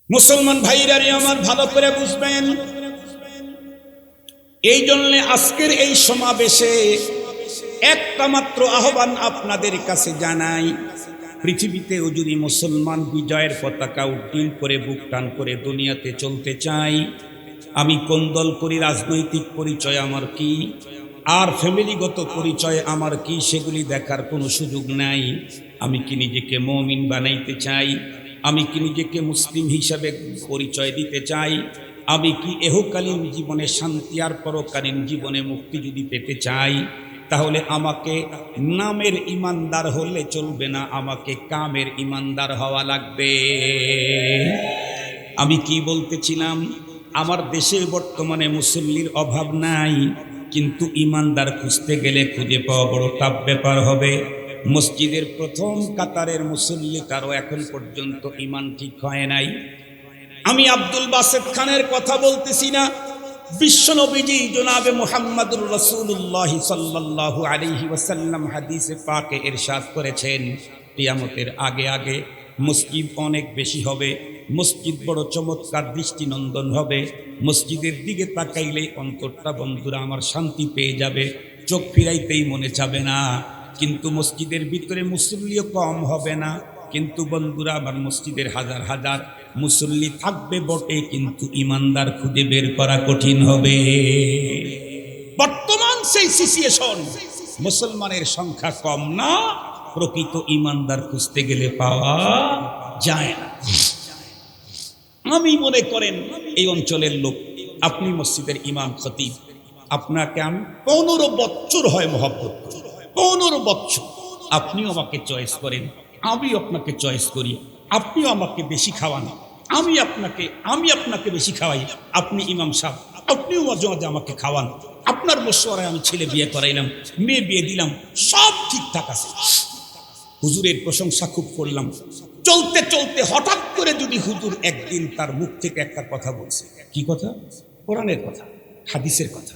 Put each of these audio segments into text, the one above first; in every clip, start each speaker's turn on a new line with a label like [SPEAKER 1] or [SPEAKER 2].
[SPEAKER 1] মুসলমান ভাইরা আমার ভালো করে বুঝবেন, এই জন্য আজকের এই সমাবেশে একটা মাত্র আহ্বান আপনাদের কাছে জানাই। পৃথিবীতেও যদি মুসলমান বিজয়ের পতাকা উড্ডীন করে বুক টান করে দুনিয়াতে চলতে চাই, আমি কোন দল করি, রাজনৈতিক পরিচয় আমার কি, আর ফ্যামিলিগত পরিচয় আমার কি, সেগুলি দেখার কোনো সুযোগ নাই। আমি কি নিজেকে মুমিন বানাইতে চাই, আমি কি নিজেকে মুসলিম হিসাবে পরিচয় দিতে চাই, আমি কি এহকালীন জীবনে শান্তি আর পরকালীন জীবনে মুক্তি যদি পেতে চাই, তাহলে আমাকে নামের ইমানদার হলে চলবে না, আমাকে কামের ইমানদার হওয়া লাগবে। আমি কি বলতেছিলাম, আমার দেশে বর্তমানে মুসল্লির অভাব নাই, কিন্তু ইমানদার খুঁজতে গেলে খুঁজে পাওয়া বড় টাফ ব্যাপার হবে। মসজিদের প্রথম কাতারের মুসল্লি কারো এখন পর্যন্ত ইমান ঠিক হয় নাই। আমি আব্দুল বাসেত খানের কথা বলতেছি না, বিশ্বনবীজি জনাবে মুহাম্মদুর রাসূলুল্লাহ সাল্লাল্লাহু আলাইহি ওয়াসাল্লাম হাদিসে পাকে ইরশাদ করেছেন, কিয়ামতের আগে আগে মসজিদ অনেক বেশি হবে, মসজিদ বড় চমৎকার দৃষ্টিনন্দন হবে, মসজিদের দিকে তাকাইলেই অন্তরটা বন্ধুরা আমার শান্তি পেয়ে যাবে, চোখ ফিরাইতেই মনে চাবে না। কিন্তু মসজিদের ভিতরে মুসল্লিও কম হবে না, কিন্তু বন্ধুরা আমার মসজিদের হাজার হাজার মুসল্লি থাকবে বটে, কিন্তু ইমানদার খুঁজে বের করা কঠিন হবে। বর্তমান সেই সিচুয়েশন, মুসলমানের সংখ্যা কম না, প্রকৃত ইমানদার খুঁজতে গেলে পাওয়া যায় না। আমি মনে করেন এই অঞ্চলের লোক, আপনি মসজিদের ইমাম খতিব, আপনাকে আমি 15 বছর হয় মহব্বত করি, 15 বছর। আপনিও আমাকে চয়েস করেন, আমি আপনাকে চয়েস করি, আপনিও আমাকে বেশি খাওয়ান, আমি আপনাকে বেশি খাওয়াই। আপনি ইমাম সাহেব, আপনিও মাঝে মাঝে আমাকে খাওয়ান। আপনার মশওয়ারায় আমি ছেলে বিয়ে করাইলাম, মেয়ে বিয়ে দিলাম, সব ঠিকঠাক আছে। হুজুরের প্রশংসা খুব করলাম, চলতে চলতে হঠাৎ করে যদি হুজুর একদিন তার মুখ থেকে একটা কথা বলছে, কি কথা? কোরআনের কথা, হাদিসের কথা,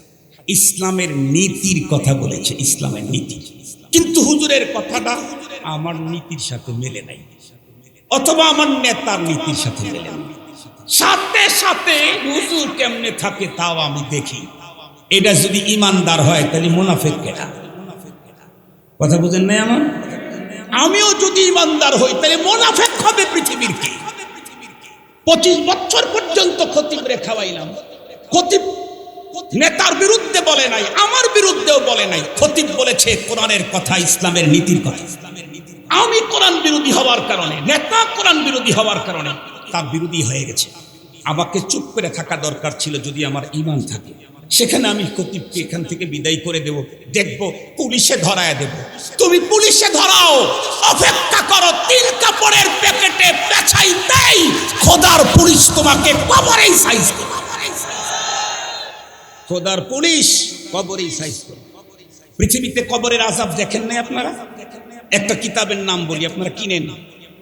[SPEAKER 1] ইসলামের নীতির কথা বলেছে, ইসলামের নীতি, কিন্তু হুজুরের কথাটা আমার নীতির সাথে মেলে নাই, অথবা আমার নেতার নীতির সাথে মেলে নাই। সাথে সাথে হুজুর কেমনে থাকে তাও আমি দেখি। এটা যদি ইমানদার হয় তাহলে মুনাফিক কেনা, কথা বুঝেন নাই আমার? আমিও যদি ইমানদার হই তাহলে মুনাফিক হবে পৃথিবীর কে? 25 বছর পর্যন্ত খতিবরে খাওয়াইলাম, খতিব নেতার বিরুদ্ধে বলে নাই, আমার বিরুদ্ধেও বলে নাই, খতিব বলেছে কোরআনের কথা, ইসলামের নীতির কথা। আমি কোরআন বিরোধী হওয়ার কারণে, নেতা কোরআন বিরোধী হওয়ার কারণে তার বিরোধী হয়ে গেছে। আমাকে চুপ করে থাকা দরকার ছিল, যদি আমার ঈমান থাকে। সেখানে আমি খতিবকে এখান থেকে বিদায় করে দেব, দেখব পুলিশে ধরায় দেব। তুমি পুলিশে ধরাও, অপেক্ষা করো 3 কাপড়ের প্যাকেটে পেছাই দেই, খোদার পুলিশ তোমাকে কবরেই সাইজ করবে। খোদার পুলিশ কবরেই সাইজ করবে। পৃথিবীতে কবরের আযাব দেখেন নাই আপনারা? একটা কিতাবের নাম বলি, আপনারা কিনেন,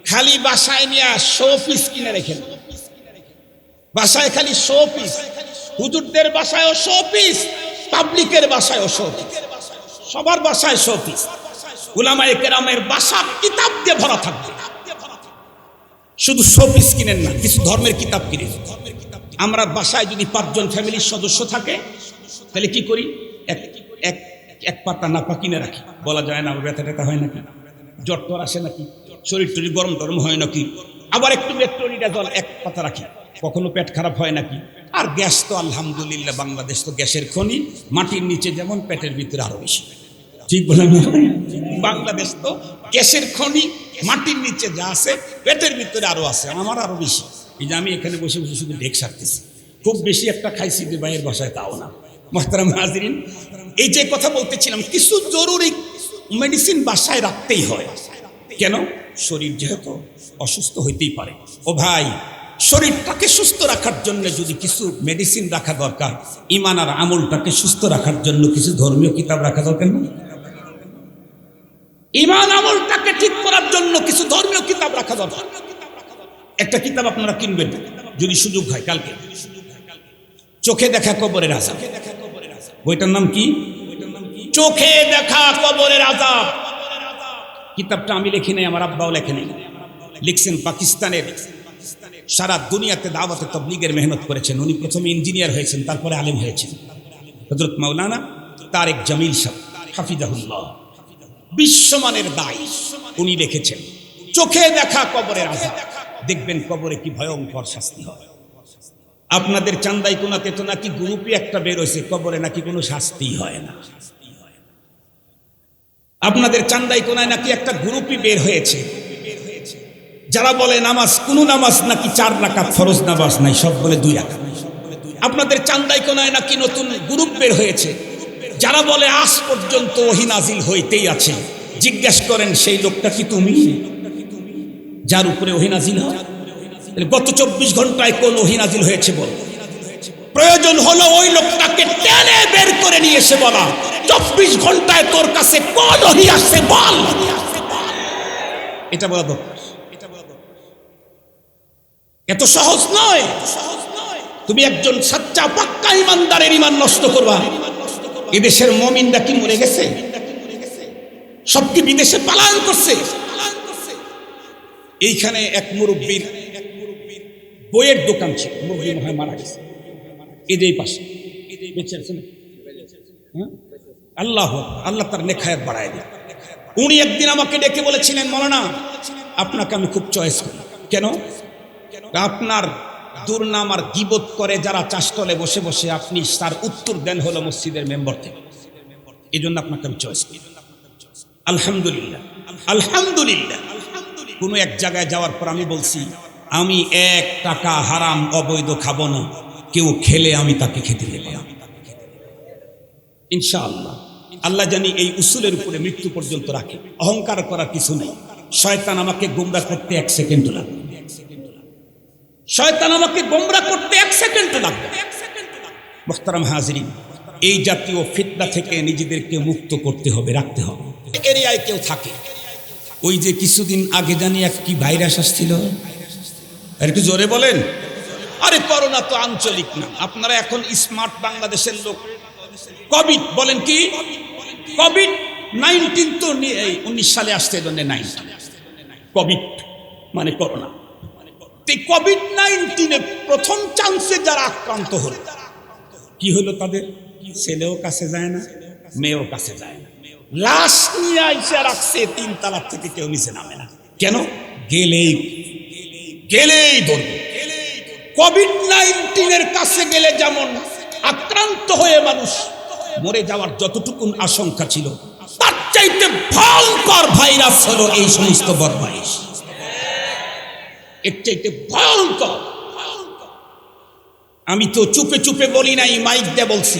[SPEAKER 1] খালি বাসায় নিয়ে 100 পিস কিনে রেখেন, বাসায় খালি 100 পিস। হুজুরদের বাসায়ও 100 পিস, পাবলিকের বাসায়ও 100 পিস, সবার বাসায় 100 পিস। উলামায়ে কেরামের বাসা কিতাব দিয়ে ভরা থাকবে। শুধু 100 পিস কিনেন না, কিছু ধর্মের কিতাব কিনেন। আমরা বাসায় যদি 5 জন ফ্যামিলির সদস্য থাকে, তাহলে কি করি? এক পাতা নাপা কিনে রাখি। বলা যায় না ব্যথা ট্যাথা হয় নাকি, জ্বর টর আসে নাকি, শরীর টরি গরম টরম হয় নাকি, আবার একটু মেট্রোলিডাজল 1 পাতা রাখি, কখনো পেট খারাপ হয় নাকি। আর গ্যাস তো আলহামদুলিল্লাহ, বাংলাদেশ তো গ্যাসের খনি, মাটির নিচে যেমন পেটের ভিতরে আরো বেশি, ঠিক বলেন? বাংলাদেশ তো গ্যাসের খনি, মাটির নিচে যা আছে পেটের ভিতরে আরো আছে, আমার আরো বেশি। এই যে আমি এখানে বসে বসে শুধু ঢেক সারতেছি, খুব বেশি একটা খাইছি যে ভাইয়ের বাসায়, তাও না। মুহতারাম হাজিরিন, এই যে কথা বলতেছিলাম, কিছু জরুরি মেডিসিন বাসায় রাখতেই হয়। কেন? শরীর যেহেতু অসুস্থ হইতেই পারে। ও ভাই, শরীরটাকে সুস্থ রাখার জন্য যদি কিছু মেডিসিন রাখা দরকার, ঈমান আর আমলটাকে সুস্থ রাখার জন্য কিছু ধর্মীয় কিতাব রাখা দরকার না? ঈমান আমলটাকে ঠিক করার জন্য কিছু ধর্মীয় কিতাব রাখা দরকার। একটা কিতাব আপনারা কিনবেন যদি সুযোগ হয়, কালকে চোখে দেখা কবরের আযাব। বইটার নাম কি? চোখে দেখা কবরের আযাব। কিতাবটা আমি লিখি নাই, আমার আব্বাও লেখে নাই, লিখছেন পাকিস্তানের সারা দুনিয়াতে দাওয়াতে তাবলীগের মেহনত করেছেন। উনি প্রথমে ইঞ্জিনিয়ার হয়েছেন, তারপরে আলেম হয়েছেন। হযরত মাওলানা তারেক জামিল সাহেব হাফিজাহুল্লাহ, বিশ্বমানের দায় উনি লিখেছেন, চোখে দেখা কবরের আযাব। দেখবেন কবরে কি ভয়ঙ্কর শাস্তি হয়। আপনাদের চান্দাইকোনাতে তো নাকি গ্রুপই একটা বের হয়েছে, কবরে নাকি কোনো শাস্তি হয় না। আপনাদের চান্দাইকোনায় নাকি একটা গ্রুপই বের হয়েছে, যারা বলে নামাজ, কোন নামাজ নাকি 4 রাকাত ফরজ নামাজ নাই, সব বলে 2 রাকাত। আপনাদের চান্দাইকোনায় নাকি নতুন গ্রুপ বের হয়েছে, যারা বলে আজ পর্যন্ত ওহী নাজিল হইতেই আছে। জিজ্ঞেস করেন সেই লোকটা কি তুমি, যার উপরে ওহী নাজিল হয়? গত 24 ঘন্টায় কোন ওহী নাজিল হয়েছে বল। প্রয়োজন হলো ওই লোকটাকে টেনে বের করে নিয়ে এসে বলা, 24 ঘন্টায় তোর কাছে কোন ওহী আসছে বল। এটা বলা দরকার। এত সহজ নয়। তুমি একজন সচ্চা পাক্কা ইমানদারের ইমান নষ্ট করবা। এদেশের মুমিনরা কি মরে গেছে? সব কি বিদেশে পলায়ন করছে? এইখানে এক মুরব্বীর বইয়ের দোকান ছিল, মুরব্বী মনে হয় মারা গেছে। এই পাশে আল্লাহ আল্লাহ তার নেখায়াত বাড়ায় দেয়। উনি একদিন আমাকে ডেকে বলেছিলেন, মাওলানা আপনাকে আমি খুব চয়েস করি। কেন? আপনার দুর্নাম আর গীবত করে যারা চাষতলে বসে বসে, আপনি তার উত্তর দেন হলো মসজিদের মেম্বার থেকে। এই জন্য আপনাকে আমি চয়েস করি। আলহামদুলিল্লাহ, আলহামদুলিল্লাহ। কোন এক জায়গায় যাওয়ার পর আমি বলছি, আমি 1 টাকা হারাম অবৈধ খাবো না, কেউ খেলে আমি তাকে খেতে দেব না, ইনশাআল্লাহ। আল্লাহ জানি এই উসুলের উপরে মৃত্যু পর্যন্ত রাখে। অহংকার করার কিছু নেই। শয়তান আমাকে গোমরা করতে 1 সেকেন্ড লাগবে। শয়তান আমাকে গোমরা করতে 1 সেকেন্ড লাগবে। মুহতারাম হাজিরিন, এই জাতীয় ফিতনা থেকে নিজেদেরকে মুক্ত করতে হবে, রাখতে হবে। এরিয়ায় কেউ থাকে, ওই যে কিছুদিন আগে জানি এক কি ভাইরাস আসছিল, আর একটু জোরে বলেন। আরে করোনা তো আঞ্চলিক না, আপনারা এখন স্মার্ট বাংলাদেশের লোক। কোভিড বলেন কি? কোভিড-19 তো 19 সালে আসছে, জন্য 19 কোভিড মানে করোনা। কোভিড-19 প্রথম চান্সে যারা আক্রান্ত হলো, কি হলো? তাদের ছেলেও কাছে যায় না, মেয়েও কাছে যায় না। লাশ নিয়ে আইসা রাখছে 3 তলা থেকে, কেউ নিচে নামে না। কেন? গেলেই ধরবে। কোভিড-19 কাছে গেলে যেমন আক্রান্ত হয়ে মানুষ মরে যাওয়ার যতটুকুন আশঙ্কা ছিল, তার চাইতে ভয়ঙ্কর ভাইরাস হলো এই সমস্ত বদমাইশ। এর চাইতে ভয়ঙ্কর। আমি তো চুপে চুপে বলি নাই, মাইক দিয়ে বলছি।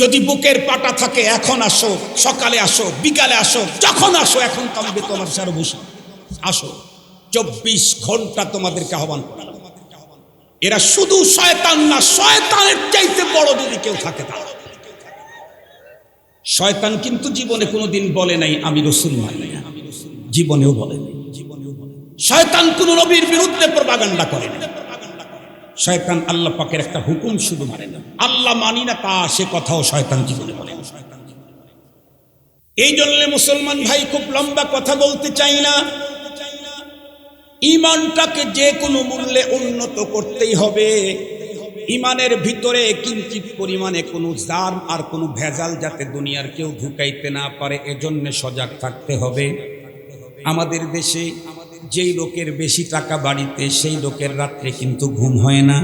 [SPEAKER 1] যদি বুকের পাটা থাকে, এখন আসো, সকালে আসো, বিকালে আসো, যখন আসো, এখন কামবে তোমার সারা বসে আসো। 24 ঘন্টা তোমাদেরকে আহ্বান করা। এরা শুধু শয়তান না, শয়তানের চাইতে বড় যদি কেউ থাকে তা শয়তান। কিন্তু জীবনে কোনোদিন বলে নাই আমি রাসূল মানি না, জীবনেও বলে নাই। শয়তান কোন নবীর বিরুদ্ধে প্রপাগান্ডা করে না। শয়তান আল্লাহ পাকের একটা হুকুম শুধু মানে না, আল্লাহ মানি না তা সে কথাও শয়তান জীবনে বলে না। এই জন্য মুসলমান ভাই, খুব লম্বা কথা বলতে চাই না, ইমানটাকে যে কোনো মূল্যে উন্নত করতেই হবে। ইমানের ভিতরে কিঞ্চিত পরিমাণে কোনো জার্ম আর কোনো ভেজাল যাতে দুনিয়ার কেউ ঢুকাইতে না পারে, এজন্য সজাগ থাকতে হবে। আমাদের দেশে যেই লোকের বেশি টাকা বাড়িতে, সেই লোকের রাত্রে কিন্তু ঘুম হয় না।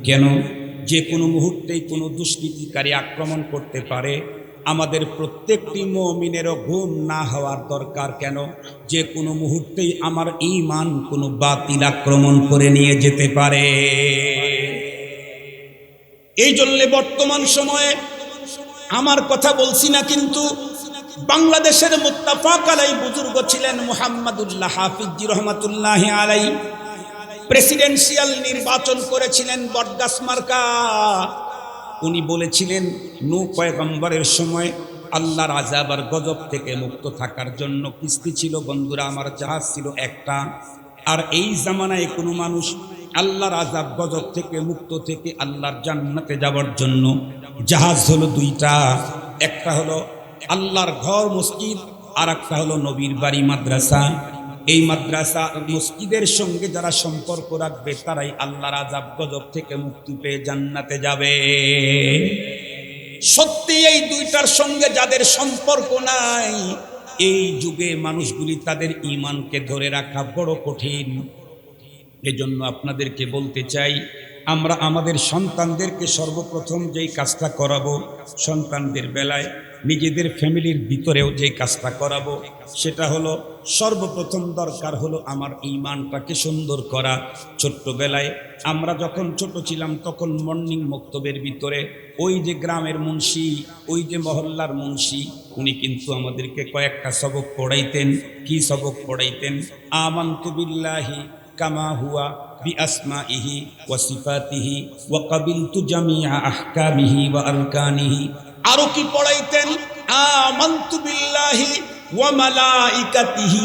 [SPEAKER 1] কেন? যে কোনো মুহূর্তেই কোনো দুষ্কৃতিকারী আক্রমণ করতে পারে। আমাদের প্রত্যেকটি মুমিনেরও ঘুম না হওয়ার দরকার। কেন? যে কোনো মুহূর্তেই আমার ঈমান কোনো বাতিল আক্রমণ করে নিয়ে যেতে পারে। এই জন্য বর্তমান সময়ে আমার কথা বলছি না, কিন্তু বাংলাদেশের মুত্তাফাক আলাই বুজুর্গ ছিলেন মুহাম্মদুল্লাহ হাফিজি রহমাতুল্লাহি আলাইহি। প্রেসিডেন্সিয়াল নির্বাচন করেছিলেন বটগাছ মার্কা। উনি বলেছিলেন, নূহ পয়গম্বরের সময় আল্লাহর আযাব আর গজব থেকে মুক্ত থাকার জন্য কিস্তি ছিল বন্ধুরা, আমার জাহাজ ছিল একটা। আর এই জামানায় কোনো মানুষ আল্লাহর আযাব গজব থেকে মুক্ত থেকে আল্লাহর জান্নাতে যাওয়ার জন্য জাহাজ হলো 2টা। একটা হলো আল্লাহর ঘর মসজিদ, আর একটা হলো নবীর বাড়ি মাদ্রাসা। এই মাদ্রাসা মসজিদের সঙ্গে যারা সম্পর্ক রাখবে তারাই আল্লাহর আযাব গজব থেকে মুক্তি পেয়ে জান্নাতে যাবে। সত্যি এই দুইটার সঙ্গে যাদের সম্পর্ক নাই, এই যুগে মানুষগুলি তাদের ঈমানকে ধরে রাখা বড় কঠিন। এজন্য আপনাদেরকে বলতে চাই, আমরা আমাদের সন্তানদেরকে সর্বপ্রথম যেই কাজটা করাবো, সন্তানদের বেলায় নিজেদের ফ্যামিলির ভিতরেও যেই কাজটা করাবো, সেটা হলো সর্বপ্রথম দরকার হলো আমার ঈমানটাকে সুন্দর করা। ছোট্টবেলায় আমরা যখন ছোট ছিলাম তখন মর্নিং মক্তবের ভিতরে ওই যে গ্রামের মুন্সি, ওই যে মহল্লার মুন্সি, উনি কিন্তু আমাদেরকে কয়েকটা সবক পড়াইতেন। কি সবক পড়াইতেন? আমানতু বিল্লাহি কামা হুয়া বিআসমাইহি ওয়া সিফাতিহি ওয়া কাবিলতু জামিআ আহকামিহি ওয়া আরকানিহি। আরো কি পড়াইতেন? আমানতু বিল্লাহি ওয়া মালাইকাতিহি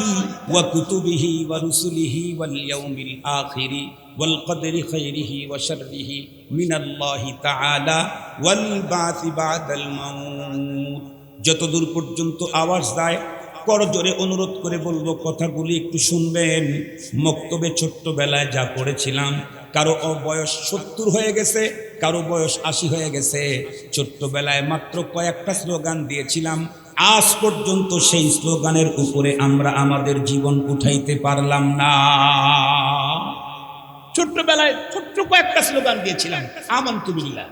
[SPEAKER 1] ওয়া কুতুবিহি ওয়া রুসুলিহি ওয়াল ইয়াউমিল আখিরি ওয়াল কদরি খাইরিহি ওয়া শাররিহি মিনাল্লাহি তাআলা ওয়াল বাসি বাদাল মাউত। যতদূর পর্যন্ত আওয়াজ যায় করজোরে অনুরোধ করে বলবো, কথাগুলি একটু শুনবেন। মক্তবে ছোট্টবেলায় যা পড়েছিলাম, কারো বয়স 70 হয়ে গেছে, কারো বয়স 80 হয়ে গেছে। ছোট্টবেলায় মাত্র কয়েকটা স্লোগান দিয়েছিলাম, আজ পর্যন্ত সেই স্লোগানের উপরে আমরা আমাদের জীবন উঠাইতে পারলাম না। ছোট্টবেলায় ছোট্ট কয়েকটা স্লোগান দিয়েছিলাম, আমানতু বিল্লাহ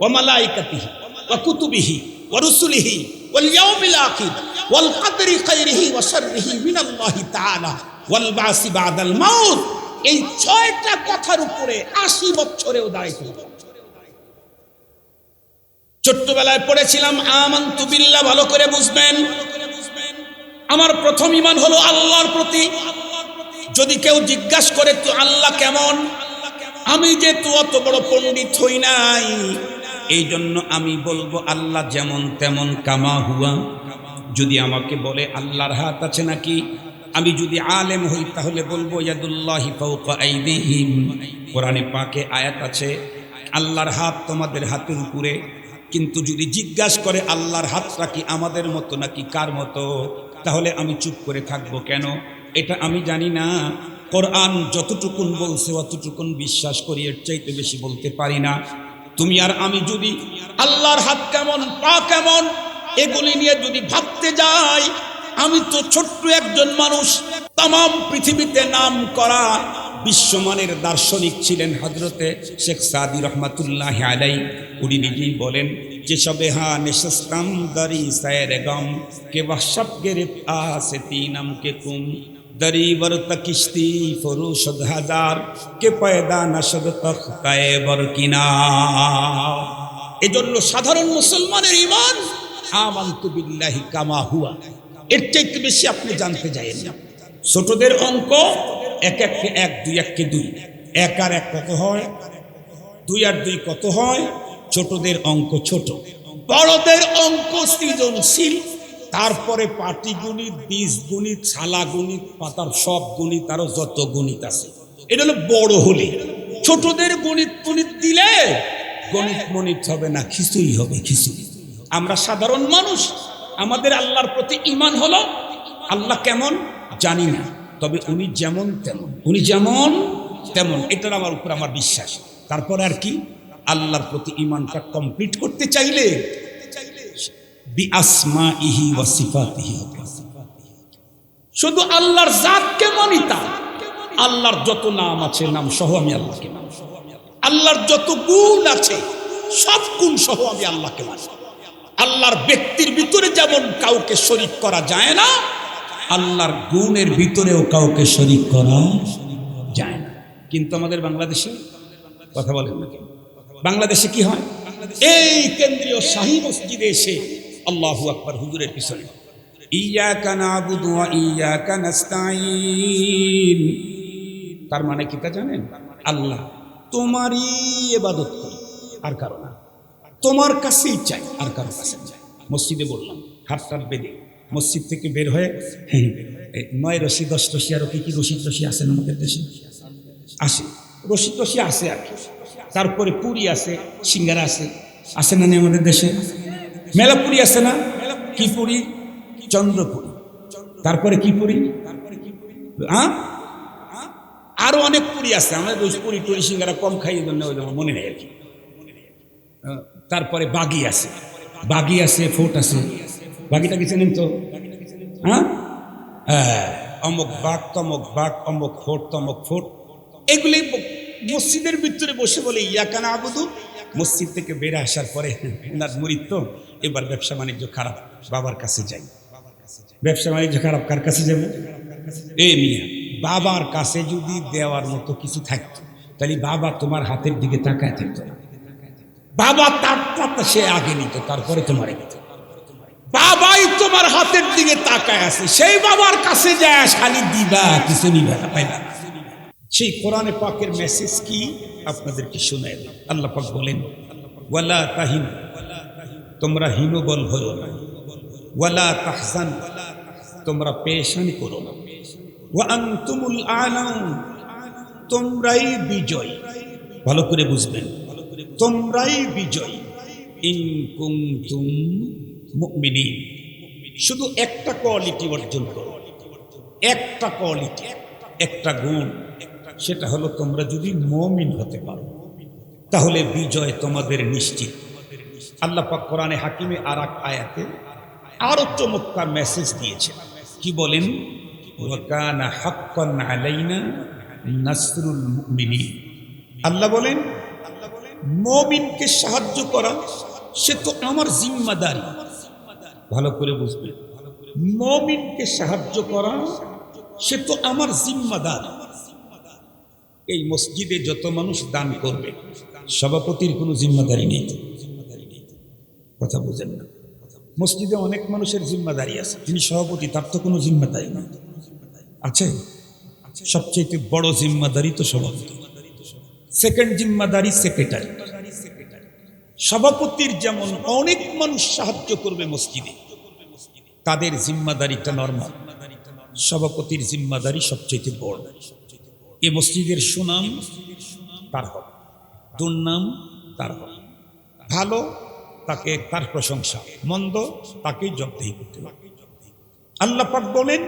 [SPEAKER 1] ওয়া মালাইকাতিহি ওয়া কুতুবিহি ওয়া রুসুলিহি ওয়াল ইয়াউমিল আখির ওয়াল কদরি খাইরিহি ওয়া শাররিহি মিনাল্লাহি তাআলা ওয়াল বাসি বাদাল মাউত। এই 6টা কথার উপরে 80 বছরেও দাঁড়াইতে হবে। ছোট্টবেলায় পড়েছিলাম আমানতু বিল্লাহ, ভালো করে বুঝবেন। আমার প্রথম ঈমান হলো আল্লাহর প্রতি। যদি কেউ জিজ্ঞাসা করে তো আল্লাহ কেমন, আমি যে তো অত বড় পণ্ডিত হই নাই, এই জন্য আমি বলবো আল্লাহ যেমন তেমন কামা হুয়া। যদি আমাকে বলে আল্লাহর হাত আছে নাকি, আমি যদি আলেম হই তাহলে বলবো ইয়াদুল্লাহি ফাওকা আইদিহিম। কোরআনে পাকে আয়াত আছে আল্লাহর হাত তোমাদের হাতের উপরে। কিন্তু যদি জিজ্ঞাসা করে আল্লাহর হাতটা কি আমাদের মতো নাকি কার মতো, তাহলে আমি চুপ করে থাকবো কেন? এটা আমি জানি না। কোরআন যতটুকুন বলছে অতটুকুন বিশ্বাস করি, এর চাইতে বেশি বলতে পারি না। তুমি আর আমি যদি আল্লাহর হাত কেমন, পা কেমন, এগুলি নিয়ে যদি ভাবতে যাই, আমি তো ছোট্ট একজন মানুষ। তামাম পৃথিবীতে নাম করা বিশ্বমানের দার্শনিক ছিলেন হযরতে শেখ সাদি রহমাতুল্লাহি আলাইহি। উনি নিজেই বলেন যে সবে হা নেশস্তাম দারি সায়রে গম কে ওয়াহশব গিরফা সে তিনম কে কুম দরি বরত কিস্তি ফরুশদ হাজার কে পয়দা নশদ তখতায়ে বরকিনা। এজন্য সাধারণ মুসলমানের ঈমান আমানতু বিল্লাহি কামা হুয়া, এর চাইতে বেশি আপনি জানতে যাবেন না। ছোটদের অঙ্ক 1 1 কে 1, 2 1 কে 2, 1 আর 1 কত হয়, 2 আর 2 কত হয়। ছোটদের অঙ্ক ছোট, বড়দের অঙ্ক সৃজনশীল। তারপরে পাটিগণিত, বীজগণিত, ছালাগণিত, পাতার সব গণিত, আরো যত গণিত আছে, এটা হলো বড় হলে। ছোটদের গণিত গণিত দিলে গণিত মনিত হবে না, খিচুড়ি হবে, খিচুড়ি। আমরা সাধারণ মানুষ, আমাদের আল্লাহর প্রতি ঈমান হলো আল্লাহ কেমন জানি না, তবে উনি যেমন তেমন, উনি যেমন তেমন, এটার আমার উপর আমার বিশ্বাস। তারপর আর কি, আল্লাহর প্রতি ঈমানটা কমপ্লিট করতে চাইলে বিআসমাইহি ওয়া সিফাতিহি, শুধু আল্লাহর জাতকে মানি। তা আল্লাহর যত নাম আছে নাম সহ আমি আল্লাহকে মানি। আল্লাহর যত গুণ আছে সব গুণ সহ আমি আল্লাহকে মানি। আল্লাহর ব্যক্তির ভিতরে যেমন কাউকে শরীক করা যায় না, আল্লাহর গুণের ভিতরেও কাউকে শরীক করা যায় না। কিন্তু আমাদের বাংলাদেশে কথা বলেন না কেন, বাংলাদেশে কি হয়, এই কেন্দ্রীয় শাহী মসজিদে এসে আল্লাহু আকবার হুজুরের পিছনে ইয়াকা নাবুদু ওয়া ইয়াকা নাস্তাঈন, তার মানে কি তা জানেন? আল্লাহ তোমারই ইবাদত করি আর কারো না, তোমার কাছেই চাই আর কারো কাছে চাই। মসজিদে বললাম হাত বেঁধে মসজিদ থেকে বের হয়ে 9 রশি 10 রশি আরো কি কি রশিদ রশি আছেন আমাদের দেশে, আসে রশিদ রশি আছে আর কি। তারপরে পুরি আছে, সিঙ্গারা আছে, আছে না নেই আমাদের দেশে? মেলা পুরি আছে না? কি পুরি? চন্দ্রপুরি। তারপরে কি পুরি? হ্যাঁ, আরো অনেক পুরি আছে, আমাদের ওই পুরি টুরি সিঙ্গারা কম খাইয়ে জন্য মনে নেই আর কি। তারপরে বাগি আছে, বাগি আছে, ফোর্ট আছে। বাগিটা কি চেনেন তো? হ্যাঁ, অমুক বাঘ তমক বাঘ, অমুক ফোর্ট তমক ফোর্ট, এগুলি মসজিদের ভিতরে বসে বলে ইয়াকানা আবুদু। মসজিদ থেকে বেড়ে আসার পরে ওনার মুরিদ তো, এবার ব্যবসা বাণিজ্য খারাপ, বাবার কাছে যাই। ব্যবসা বাণিজ্য খারাপ, কার কাছে যাবে? এ মিয়া, বাবার কাছে যদি দেওয়ার মতো কিছু থাকতো তাহলে বাবা তোমার হাতের দিকে তাকায় থাকতো না। বাবা তার সে আগে নিত, তারপরে তোমার নিত। বাবাই তোমার হাতের দিকে তাকায় আছে, সেই বাবার কাছে যায় শালি দিবা, কিছু নিবা না, পাইবা। সেই কোরআনে পাকের মেসেজ কি আপনাদেরকে শোনায় দেব। আল্লাহ পাক বলেন, ওয়ালা তাহিন, তোমরা হীনবল হইও না, ওয়ালা তাহজান, তোমরা পেরেশানি করো না, ওয়া আনতুমুল আলাউন, তোমরাই বিজয়। ভালো করে বুঝবেন, তোমরাই বিজয়। ইন কুনতুম মুমিনিন, শুধু একটা কোয়ালিটি অর্জন করো, একটা কোয়ালিটি, একটা গুণ, সেটা হলো তোমরা যদি মুমিন হতে পারো তাহলে বিজয় তোমাদের নিশ্চিত। আল্লাহ পাক কোরআনে হাকিমে আর এক আয়াতে আরো চমৎকার মেসেজ দিয়েছে। কি বলেন? ওয়া কানা হাক্কান আলাইনা নাসরুল মুমিনিন। আল্লাহ বলেন, মুমিনকে সাহায্য করা সে তো আমার জিম্মাদারি। ভালো করে বুঝবেন, মুমিনকে সাহায্য করা সে তো আমার জিম্মাদারি। এই মসজিদে যত মানুষ দান করবে, সভাপতির কোনো জিম্মাদারি নেই। কথা বুঝেন না? মসজিদে অনেক মানুষের জিম্মাদারি আছে, তিনি সভাপতি, তার তো কোনো জিম্মাদারি নেই। আছে? সবচেয়ে বড় জিম্মাদারি তো সভাপতি, সেকেন্ড জিম্মাদারি সেক্রেটারি। সভাপতির যেমন অনেক মানুষ সাহায্য করবে মসজিদে, তাদের জিম্মাদারিটা নরমাল, সভাপতির জিম্মাদারি সবচেয়ে বড়। এই মসজিদের সুনাম তার হবে, দুর্নাম তার হবে। ভালো তাকে তার প্রশংসা, মন্দ তাকে জবাবদিহি করতে হবে। আল্লাহ পাক বলেন,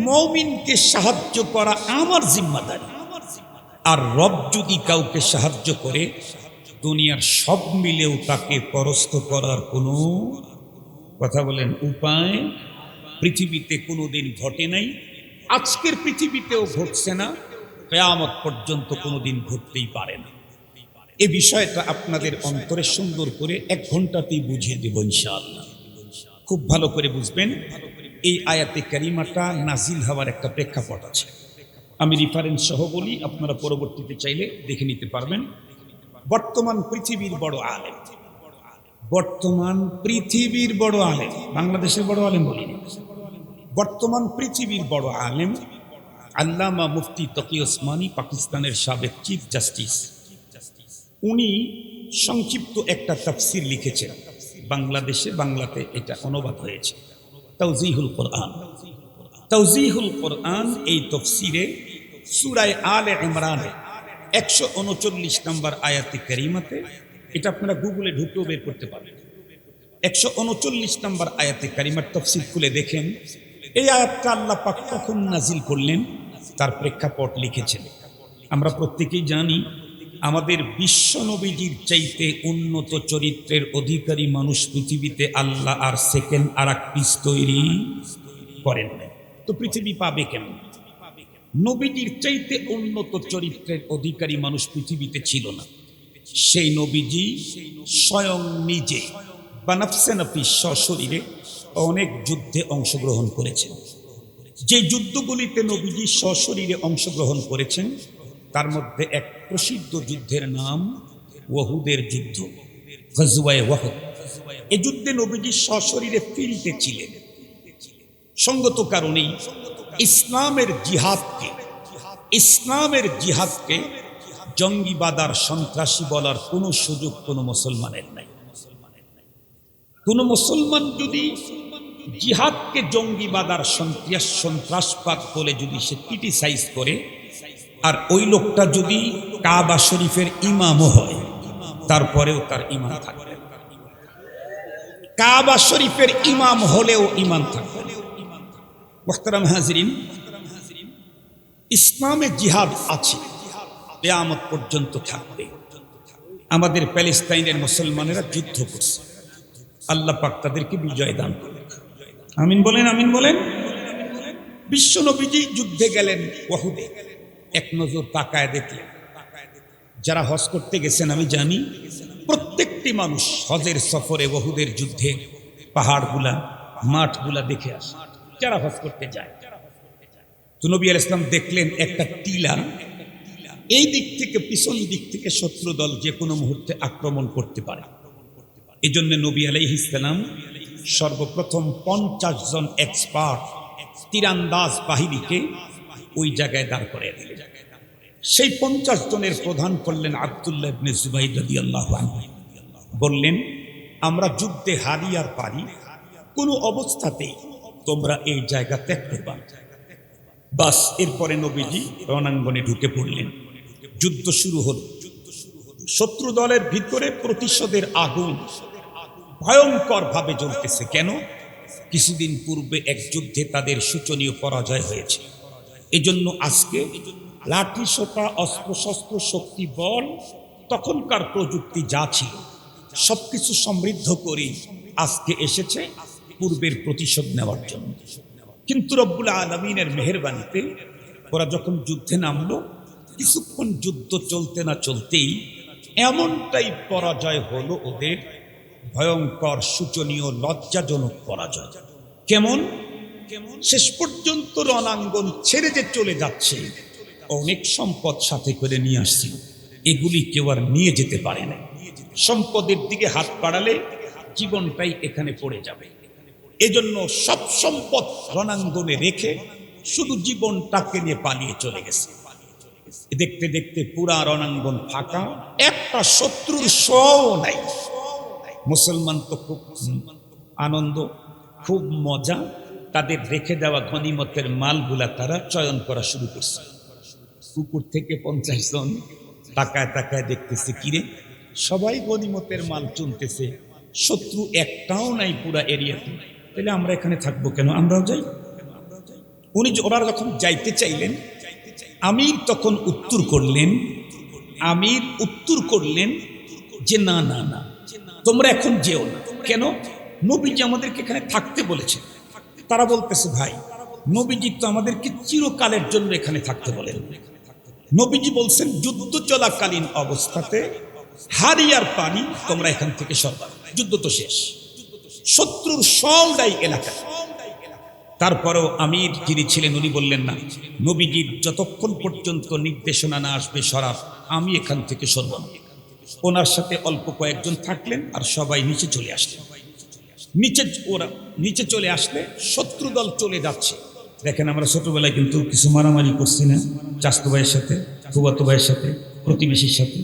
[SPEAKER 1] মুমিনকে সাহায্য করা আমার জিম্মাদারি। আর রব যদি কাউকে সাহায্য করে, দুনিয়ার সব মিলেও তাকে পরাস্ত করার কোনো, কথা বলেন, উপায় পৃথিবীতে কোনোদিন ঘটে নাই, আজকের পৃথিবীতেও ঘটছে না, কিয়ামত পর্যন্ত কোনোদিন ঘটতেই পারে না। এই বিষয়টা আপনাদের অন্তরে সুন্দর করে 1 ঘন্টাতেই বুঝিয়ে দেব ইনশাআল্লাহ। খুব ভালো করে বুঝবেন। এই আয়াতে কারিমাটা নাজিল হওয়ার একটা প্রেক্ষাপট আছে, আমি রেফারেন্স সহ বলি, আপনারা পরবর্তীতে চাইলে দেখে নিতে পারবেন। বর্তমান পৃথিবীর বড় আলেম, বর্তমান পৃথিবীর বড় আলেম, বাংলাদেশের বড় আলেম বলিনি, বর্তমান পৃথিবীর বড় আলেম আল্লামা মুফতি তকি ওসমানী, পাকিস্তানের সাবেক চিফ জাস্টিস, উনি সংক্ষিপ্ত একটা তাফসির লিখেছেন বাংলাদেশে, বাংলাতে এটা অনুবাদ হয়েছে, তাওজিহুল কোরআন। তাওজিহুল কোরআন এই তাফসিরে সূরা আলে ইমরানে 139 নম্বর আয়াতে কারিমাতে, এটা আপনারা গুগলে ঢুকেও বের করতে পারবেন। 139 নম্বর আয়াতে কারিমার তাফসির খুলে দেখেন, এই আয়াতটা আল্লাহ পাক কখন নাজিল করলেন তার প্রেক্ষাপট লিখেছেন। আমরা প্রত্যেকেই জানি, আমাদের বিশ্ব নবীজির চাইতে উন্নত চরিত্রের অধিকারী মানুষ পৃথিবীতে আল্লাহ আর সেকেন্ড আর এক পিস তৈরি করেন না, তো পৃথিবী পাবে কেমন? নবীজির চাইতে উন্নত চরিত্রের অধিকারী মানুষ পৃথিবীতে ছিল না। সেই নবীজি স্বয়ং নিজে বানাফসে নাফিস সশরীরে অনেক যুদ্ধে অংশগ্রহণ করেছেন। যে যুদ্ধগুলিতে নবীজি সশরীরে অংশগ্রহণ করেছেন তার মধ্যে এক প্রসিদ্ধ যুদ্ধের নাম ওহুদের যুদ্ধ, গজওয়ায়ে ওহুদ। এই যুদ্ধে নবীজি সশরীরে ফিল্ডে ছিলেন। সঙ্গত কারণেই ইসলামের জিহাদকে জঙ্গিবাদ আর সন্ত্রাসী বলার কোনো সুযোগ কোনো মুসলমানের নাই। কোন মুসলমান যদি জিহাদকে জঙ্গিবাদ আর সন্ত্রাসবাদ বলে যদি সে ক্রিটিসাইজ করে, আর ওই লোকটা যদি কাবা শরীফের ইমামও হয়, তারপরেও তার ঈমান থাকবে। কাবা শরীফের ইমাম হলেও ঈমান থাকবে। মুহতারাম হাজিরিন, ইসলামে জিহাদ আছে, কিয়ামত পর্যন্ত থাকবে। আমাদের প্যালেস্তাইনের মুসলমানেরা যুদ্ধ করছে, আল্লাহ পাক তাদেরকে বিজয় দান করুন। আমিন বলেন, আমিন বলেন। বিশ্ব নবীজি যুদ্ধে গেলেন ওহুদে। এক নজর তাকায় দেখলেন, যারা হজ করতে গেছেন আমি জানি, প্রত্যেকটি মানুষ হজের সফরে ওহুদের যুদ্ধে পাহাড়গুলা মাঠগুলা দেখে আসে, যারা হজ করতে যায়। তো নবী আলাইহিস সালাম দেখলেন একটা টিলা, এই দিক থেকে পিছন দিক থেকে শত্রু দল যে কোনো মুহূর্তে আক্রমণ করতে পারে। এই জন্য নবী আলাইহিস সালাম সর্বপ্রথম 50 জন এক্সপার্ট তীরান্দাজ বাহিনীকে ওই জায়গায় দাঁড় করিয়ে দিলেন। সেই 50 জনের প্রধান করলেন আব্দুল্লাহ ইবনে জুবাইর রাদিয়াল্লাহু আনহু। বললেন, আমরা যুদ্ধে হারি আর পারি, কোনো অবস্থাতেই তোমরা এই জায়গা ত্যাগ করবা। বাস, এরপরে নবীজি রণাঙ্গনে ঢুকে পড়লেন। যুদ্ধ শুরু হল। শত্রু দলের ভিতরে প্রতিশোধের আগুন ভয়ঙ্কর ভাবে জ্বলতেছে। কেন? কিছুদিন পূর্বে এক যুদ্ধে তাদের শোচনীয় পরাজয় হয়েছে। এজন্য আজকে লাঠি সোটা অস্ত্র শস্ত্র শক্তি বল তখনকার প্রযুক্তি যা ছিল সবকিছু সমৃদ্ধ করে আজকে এসেছে পূর্বের প্রতিশোধ নেওয়ার জন্য। কিন্তু রব্বুল আলামিনের মেহেরবানিতে ওরা যখন যুদ্ধে নামলো, কিছুক্ষণ যুদ্ধ চলতে না চলতেই এমনটাই পরাজয় হলো ওদের, ভয়ঙ্কর শোচনীয় লজ্জাজনক পরাজয়। কেমন? শেষ পর্যন্ত রণাঙ্গন ছেড়ে যে চলে যাচ্ছে, অনেক সম্পদ সাথে করে নিয়ে আসছিল, এগুলি কেউ আর নিয়ে যেতে পারে না। সম্পদের দিকে হাত বাড়ালে জীবনটাই এখানে পড়ে যাবে। এজন্য সব সম্পদ রণাঙ্গনে রেখে শুধু জীবনটাকে নিয়ে পালিয়ে চলে গেছে। দেখতে দেখতে পুরা রণাঙ্গন ফাঁকা, একটা শত্রুর শও নাই। মুসলমান তো খুব আনন্দ, খুব মজা, তাদের রেখে দেওয়া গনিমতের মালগুলা তারা চয়ন করা শুরু করছে। উপর থেকে 50 জন তাকায় তাকায় দেখতেছে, কিরে সবাই গনিমতের মাল চুনতেছে, শত্রু একটাও নাই পুরা এরিয়াতে, তাহলে আমরা এখানে থাকবো কেন, আমরাও যাই। ওরা যখন যাইতে চাইলেন, আমির তখন উত্তর করলেন যে না না না, তোমরা এখন যেও না। কেন? নবীজি আমাদেরকে এখানে থাকতে বলেছেন। তারা বলতেছে, ভাই নবীজি তো আমাদেরকে চিরকালের জন্য এখানে থাকতে বলেন। নবীজি বলছেন যুদ্ধ চলাকালীন অবস্থাতে হারি আর পানি তোমরা এখান থেকে সরবা, যুদ্ধ তো শেষ, শত্রুর সওদাই এলাকা। তারপরেও আমির যিনি ছিলেন উনি বললেন না, নবীজির যতক্ষণ পর্যন্ত নির্দেশনা না আসবে সরাব, আমি এখান থেকে সরব না। ওনার সাথে অল্প কয়েকজন থাকলেন আর সবাই নিচে চলে আসলেন। নিচে চলে আসলে শত্রু দল চলে যাচ্ছে। দেখেন, আমরা ছোটবেলায় কিন্তু কিছু মারামারি করছি না, চাচাতো ভাইয়ের সাথে, ফুফাতো ভাইয়ের সাথে, প্রতিবেশীর সাথে,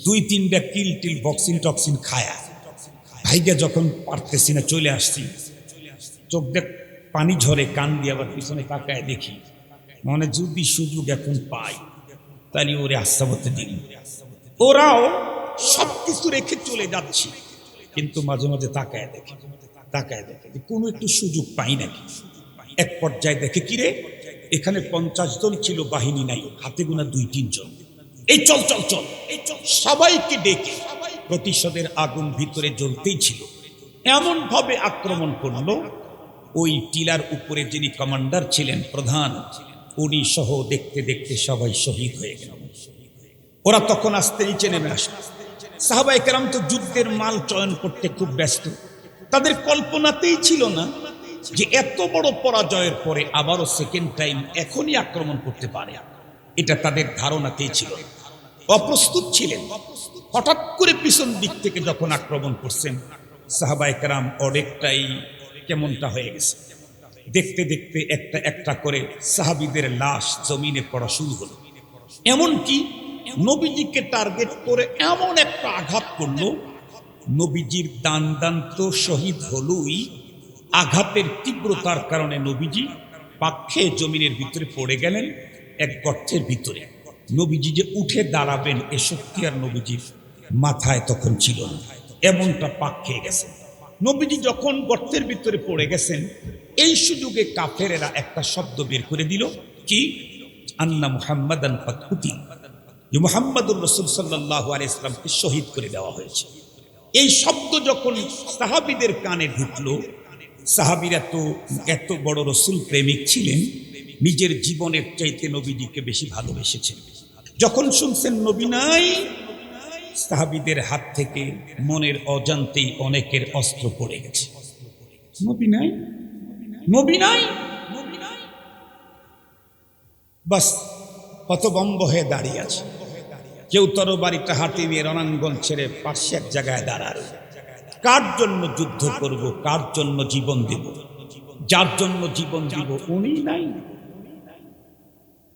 [SPEAKER 1] 2-3টা কিল টিল বক্সিং টক্সিং খায়া ভাইগা যখন পারতেছি না চলে আসছি, চোখ দেখ পানি ঝরে, কান দিয়ে আবার পিছনে তাকায় দেখি, মানে যদি সুযোগ এখন পাই তাহলে ওরে আস্তাবতে দিন। ওরাও সবকিছু রেখে চলে যাচ্ছে, কিন্তু মাঝে মাঝে তাকায় দেখে কোনো একটু সুযোগ পাই নাকি। এক পর্যায়ে দেখে, কিরে এখানে 50 জন ছিল, বাহিনী নাই, হাতে গোনা 2-3 জন। এই চল চল চল, সবাইকে ডেকে প্রতিশোধের আগুন ভিতরে জ্বলতেই ছিল, এমন ভাবে আক্রমণ করলো, ওই টিলার উপরে যিনি কমান্ডার ছিলেন, প্রধান, উনি সহ দেখতে দেখতে সবাই শহীদ হয়ে গেল। ওরা তখন আস্তে নিচে নেমে আসলো। সাহাবায়ে কেরাম তো যুদ্ধের মাল চয়ন করতে খুব ব্যস্ত, তাদের কল্পনাতেই ছিল না যে এত বড় পরাজয়ের পরে আবারও সেকেন্ড টাইম এখনই আক্রমণ করতে পারে, এটা তাদের ধারণাতেই ছিল। অপ্রস্তুত ছিলেন। হঠাৎ করে পিছন দিক থেকে যখন আক্রমণ করছেন, সাহাবায়ে কেরাম অনেকটাই কেমনটা হয়ে গেছে। দেখতে দেখতে একটা একটা করে সাহাবীদের লাশ জমিনে পড়া শুরু হলো। এমনকি নবীজিকে টার্গেট করে এমন একটা আঘাত করলো, নবীজির দান তো শহীদ হলোই, আঘাতের তীব্রতার কারণে নবীজি পাক্ষে জমিনের ভিতরে পড়ে গেলেন এক গর্তের ভিতরে। নবীজি যে উঠে দাঁড়াবেন এ শক্তি আর নবীজির মাথায় তখন ছিল না, এমনটা পাক খেয়ে গেছে। নবীজি যখন গর্তের ভিতরে পড়ে গেছেন, এই সুযোগে কাফেরেরা একটা শব্দ বের করে দিল, কি? আন্না মুহাম্মাদান ক্বাদ কুতিল, যে মুহাম্মাদুর রাসূল সাল্লাল্লাহু আলাইহি ওয়াসাল্লামকে শহীদ করে দেওয়া হয়েছে। এই শব্দ যখন সাহাবীদের কানে ঢুকলো, সাহাবীরা তো এত বড় রাসূল প্রেমিক ছিলেন, নিজের জীবনের চাইতে নবীজিকে বেশি ভালোবেসেছেন। যখন শুনছেন নবী নাই, সাহাবীদের হাত থেকে মনের অজান্তেই অনেকের অস্ত্র পড়ে গেছে। নবী নাই, নবী নাই, বাস হতভম্ব হয়ে দাঁড়িয়ে আছে। কেউ তরবারিটা হাতে নিয়ে রণাঙ্গন ছেড়ে পাশে এক জায়গায় দাঁড়াল। কার জন্য যুদ্ধ করব, কার জন্য জীবন দেব? যার জন্য জীবন দিব উনি নাই।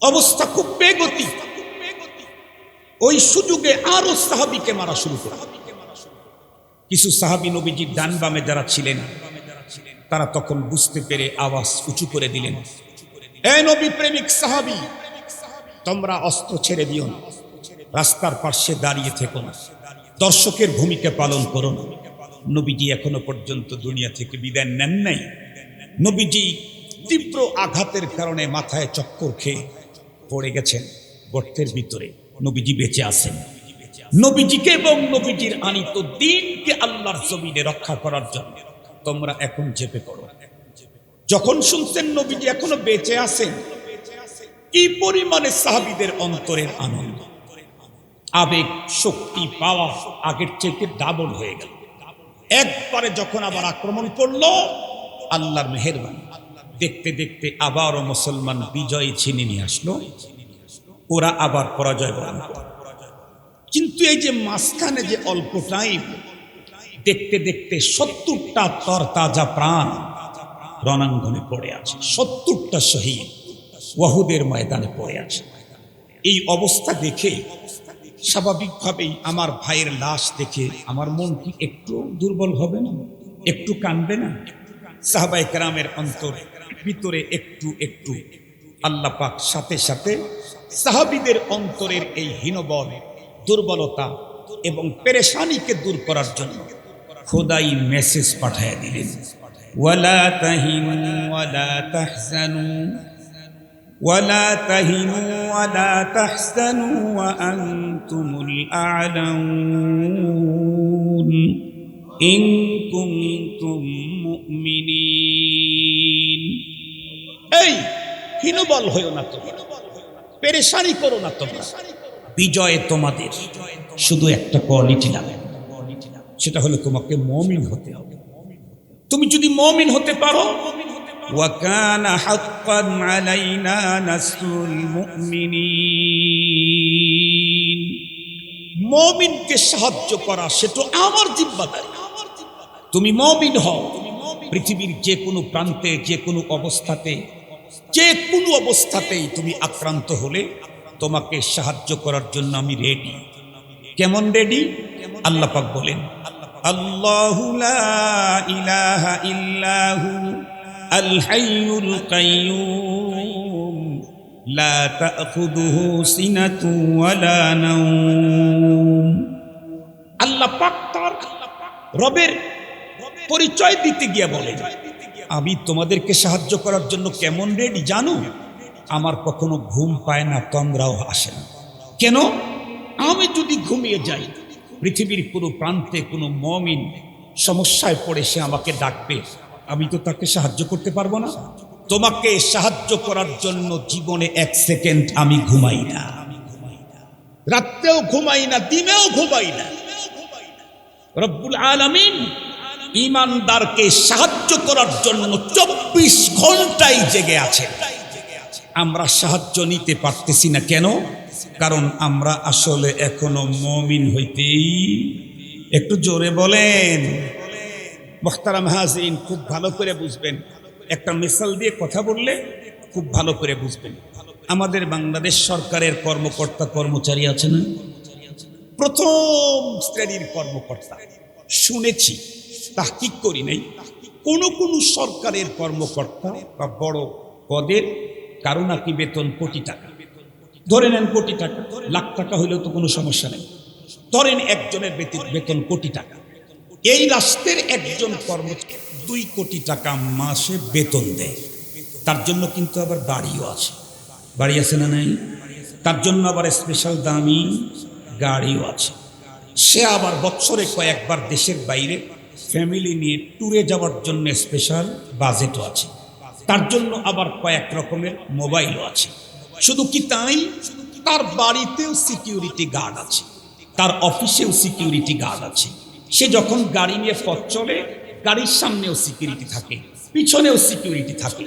[SPEAKER 1] অবস্থা খুব বেগতি। ওই সুযোগে আরো সাহাবীকে মারা শুরু করে। কিছু সাহাবী নবীজির ডান বামে যারা ছিলেন, তারা তখন বুঝতে পেরে আওয়াজ উঁচু করে দিলেন, এ নবী প্রেমিক সাহাবী, তোমরা অস্ত্র ছেড়ে দিও না, রাস্তার পাশে দাঁড়িয়ে থেকো না, দর্শকের ভূমিকা পালন করো না। নবীজি এখনো পর্যন্ত দুনিয়া থেকে বিদায় নেন নাই। নবীজি তীব্র আঘাতের কারণে মাথায় চক্কর খেয়ে পড়ে গেছেন গর্তের ভিতরে। নবীজি বেঁচে আছেন। নবীজিকে এবং নবীজির আনিত দ্বীনকে আল্লাহর জমিনে রক্ষা করার জন্য তোমরা এখন চেপে পড়ো। যখন শুনছেন নবীজি এখনো বেঁচে আছেন, কি পরিমাণে সাহাবীদের অন্তরের আনন্দ, আবেগ, শক্তি, পাওয়া আগের চেয়ে ডাবল হয়ে গেল। একবারে যখন আবার আক্রমণ করলো, আল্লাহর মেহেরবানি, দেখতে দেখতে আবারও মুসলমান বিজয় ছিনিয়ে নিয়ে আসলো। ওরা আবার পরাজয় বরণ করল। কিন্তু এই যে মাঝখানে যে অল্প টাইম, দেখতে দেখতে 70টা তরতাজা প্রাণ রণাঙ্গনে পড়ে আছে, 70টা শহীদ ওয়াহুদের ময়দানে পড়ে আছে। এই অবস্থা দেখে স্বাভাবিকভাবেই আমার ভাইয়ের লাশ দেখে আমার মন কি একটু দুর্বল হবে না? একটু কাঁদবে না? সাহাবায়ে কেরামের অন্তর ভিতরে একটু একটু আল্লাহ পাক সাথে সাথে সাহাবীদের অন্তরের এই হীনবল, দুর্বলতা এবং পেরেশানিকে দূর করার জন্য খোদাই মেসেজ পাঠিয়ে দিলেন, ওয়ালা তাহিনু ওয়ালা তাহজানু ওয়ালা তাহিনু ওয়ালা তাহজানু ওয়া আনতুমুল আ'লাউন ইন কুনতুম মুমিনিন। এই হীনবল হইও না তোমরা, পেরেশানি করো না তোমরা, বিজয়ে তোমাদের শুধু একটা কোয়ালিটি লাগে, সেটা হলো তোমাকে মুমিন হতে হবে। তুমি যদি মুমিন হতে পারো, ওয়া কানা হাক্কান আলাইনা নাসরুল মুমিনিন, মুমিনকে সাহায্য করা সেটা আমার জিম্মাদারি। তুমি মুমিন হও, পৃথিবীর যে কোনো প্রান্তে, যে কোনো অবস্থাতে, যে কোনো অবস্থাতেই তুমি আক্রান্ত হলে তোমাকে সাহায্য করার জন্য আমি রেডি। কেমন রেডি? আল্লাহ পাক বলেন, আল্লাহু লা ইলাহা ইল্লাহু আল হাইয়ুল কাইয়্যুম লা তাখুযুহু সিনাতুন ওয়ালা নাওম। আল্লাহ পাক তার রবের পরিচয় দিতে গিয়ে বলেন, আমি তোমাদেরকে সাহায্য করার জন্য কেমন রেডি জানো? আমার কখনো ঘুম পায় না, তন্দ্রাও আসে না। কেন? আমি যদি ঘুমিয়ে যাই, পৃথিবীর কোনো প্রান্তে কোনো মুমিন সমস্যায় পড়ে সে আমাকে ডাকবে, আমি তো তাকে সাহায্য করতে পারবো না। তোমাকে সাহায্য করার জন্য জীবনে 1 সেকেন্ড আমি ঘুমাই না, রাত্রেও ঘুমাই না, দিনেও ঘুমাই না। রব্বুল আলামিন ঈমানদারকে সাহায্য করার জন্য 24 ঘন্টাই জেগে আছে। আমরা সাহায্য নিতে পারতেছি না কেন? কারণ আমরা আসলে এখনো মুমিন হইতেই, একটু জোরে বলেন। মুহতারাম হাজিরিন, খুব ভালো করে বুঝবেন, একটা মিসাল দিয়ে কথা বললে খুব ভালো করে বুঝবেন। আমাদের বাংলাদেশ সরকারের কর্মকর্তা কর্মচারী আছে না, প্রথম শ্রেণীর কর্মকর্তা, শুনেছি, তাহকিক করি নাই, কোন কোন সরকারের কর্মকর্তা বা বড় পদের কারো নাকি বেতন কোটি টাকা। ধরে নেন কোটি টাকা, লাখ টাকা হইলেও তো কোনো সমস্যা নেই। ধরেন একজনের বেতন কোটি টাকা। এই রাষ্ট্রের একজন কর্মচারী 2 কোটি টাকা মাসে বেতন দেয়, তার জন্য কিন্তু আবার বাড়িও আছে। বাড়ি আছে না নাই? তার জন্য আবার স্পেশাল দামি গাড়িও আছে। সে আবার বছরে কয়েকবার দেশের বাইরে ফ্যামিলি নিয়ে ট্যুরে যাওয়ার জন্য স্পেশাল বাজেটও আছে। তার জন্য আবার কয়েক রকমের মোবাইলও আছে। শুধু কি তাই, তার বাড়িতেও সিকিউরিটি গার্ড আছে, তার অফিসেও সিকিউরিটি গার্ড আছে। সে যখন গাড়ি নিয়ে পথ চলে, গাড়ির সামনেও সিকিউরিটি থাকে, পিছনেও সিকিউরিটি থাকে।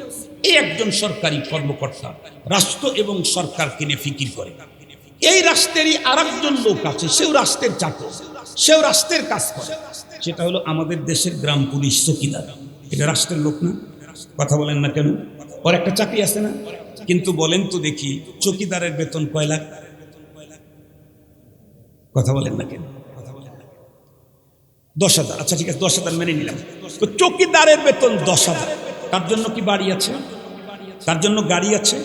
[SPEAKER 1] এই একজন সরকারি কর্মকর্তা রাষ্ট্র এবং সরকারকে নিয়ে ফিকির করে। এই রাষ্ট্রেরই আর একজন লোক আছে, সেও রাষ্ট্রের চাকর, সেও রাষ্ট্রের কাজ করে। সেটা হলো আমাদের দেশের গ্রাম পুলিশ চৌকিদার। এটা রাষ্ট্রের লোক না? কথা বলেন না কেন? ওর একটা চাকরি আছে না? কিন্তু বলেন তো দেখি, চৌকিদারের বেতন কয় লাখ? কথা বলেন না কেন? 10,000। আচ্ছা ঠিক আছে, 10,000 মেনে নিলাম। তো চৌকিদারের বেতন 10,000। তার জন্য কি বাড়ি আছে? তার জন্য গাড়ি আছে?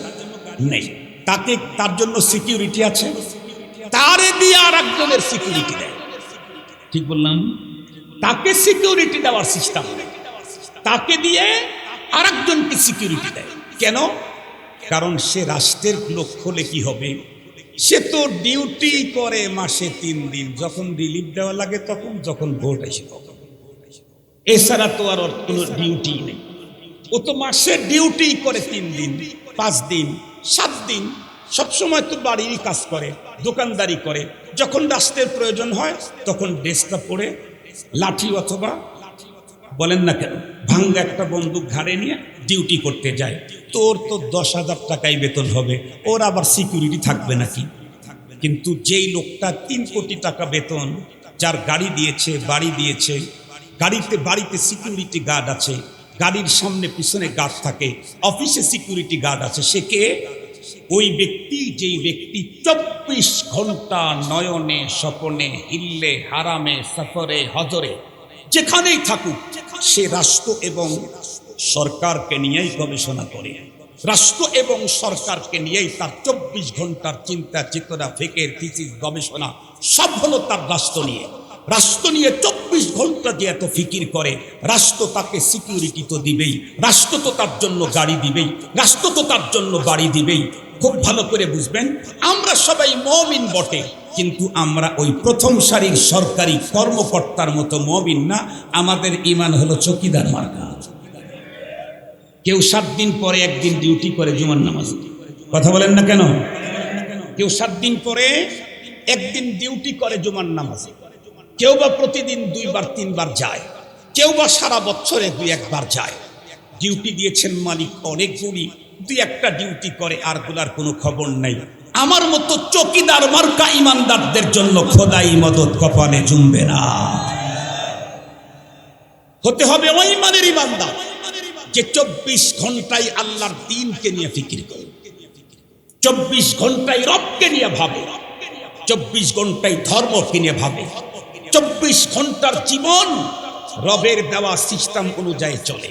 [SPEAKER 1] নেই। তার জন্য সিকিউরিটি আছে? তারে দিয়ে আর একজনের সিকিউরিটি দেয়। ঠিক বললাম? তাকে সিকিউরিটি দেওয়ার সিস্টেম, তাকে দিয়ে আর একজনকে সিকিউরিটি দেয়। কেন? কারণ সে রাষ্ট্রের লোক হলে কি হবে, সে তো ডিউটি করে মাসে 3 দিন, যখন রিলিফ দেওয়া লাগে তখন, যখন ভোট আসে তখন। এছাড়া তো আর ওর কোনো ডিউটি নেই। ও তো মাসে ডিউটি করে 3 দিন, 5 দিন, 7 দিন, সবসময় তো বাড়িরই কাজ করে, দোকানদারি করে। যখন রাষ্ট্রের প্রয়োজন হয় তখন ড্রেসটা পরে লাঠি অথবা বলেন না কেন ভাঙ্গা একটা বন্দুক ঘাড়ে নিয়ে ডিউটি করতে যায়। তোর তো 10,000 টাকাই বেতন হবে, ওর আবার সিকিউরিটি থাকবে নাকি? কিন্তু যেই লোকটা 3 কোটি টাকা বেতন, যার গাড়ি দিয়েছে, বাড়ি দিয়েছে, বাড়িতে সিকিউরিটি গার্ড আছে, গাড়ির সামনে পিছনে গার্ড থাকে, অফিসে সিকিউরিটি গার্ড আছে, সে কে? ওই ব্যক্তি, যেই ব্যক্তি 24 ঘন্টা নয়নে স্বপনে হিল্লে হারামে সফরে হজরে যেখানেই থাকুক, সে রাষ্ট্র এবং সরকারকে নিয়েই গবেষণা করে। রাষ্ট্র এবং সরকারকে নিয়েই তার 24 ঘন্টার চিন্তা চেতনা, ফিকির, থিসিস, গবেষণা সব হলো তার রাষ্ট্র নিয়ে। রাষ্ট্র নিয়ে 24 ঘন্টা যে এত ফিকির করে, রাষ্ট্র তাকে সিকিউরিটি তো দিবেই, রাষ্ট্র তো তার জন্য গাড়ি দিবেই, রাষ্ট্র তো তার জন্য বাড়ি দিবেই। খুব ভালো করে বুঝবেন, আমরা সবাই মুমিন বটে, কিন্তু আমরা ওই প্রথম সারির সরকারি কর্মকর্তার মতো মুমিন না। আমাদের ঈমান হলো চৌকিদার মার্কা। কেউ 7 দিন পরে একদিন ডিউটি করে জুমার নামাজ। কথা বলেন না কেন? কেউ 7 দিন পরে একদিন ডিউটি করে জুমার নামাজে, কেউ বা প্রতিদিন 2বার 3বার যায়, কেউ বা সারা বছরে 2-1বার যায়। ডিউটি দিয়েছেন মালিক অনেকগুলি, 2-1টা ডিউটি করে, আর গুলার কোনো খবর নাই। আমার মতো চৌকিদার মার্কা ইমানদারদের জন্য খোদাই মদত কপালে জুমবে না। হতে হবে ওই মানের ইমানদার যে 24 ঘন্টায় আল্লাহর দ্বীনকে নিয়ে ফিকির করে, 24 ঘন্টায় রবকে নিয়ে ভাবে, 24 ঘন্টায় ধর্মকে নিয়ে ভাবে, 24 ঘন্টার জীবন রবের দেওয়া সিস্টেম অনুযায়ী চলে।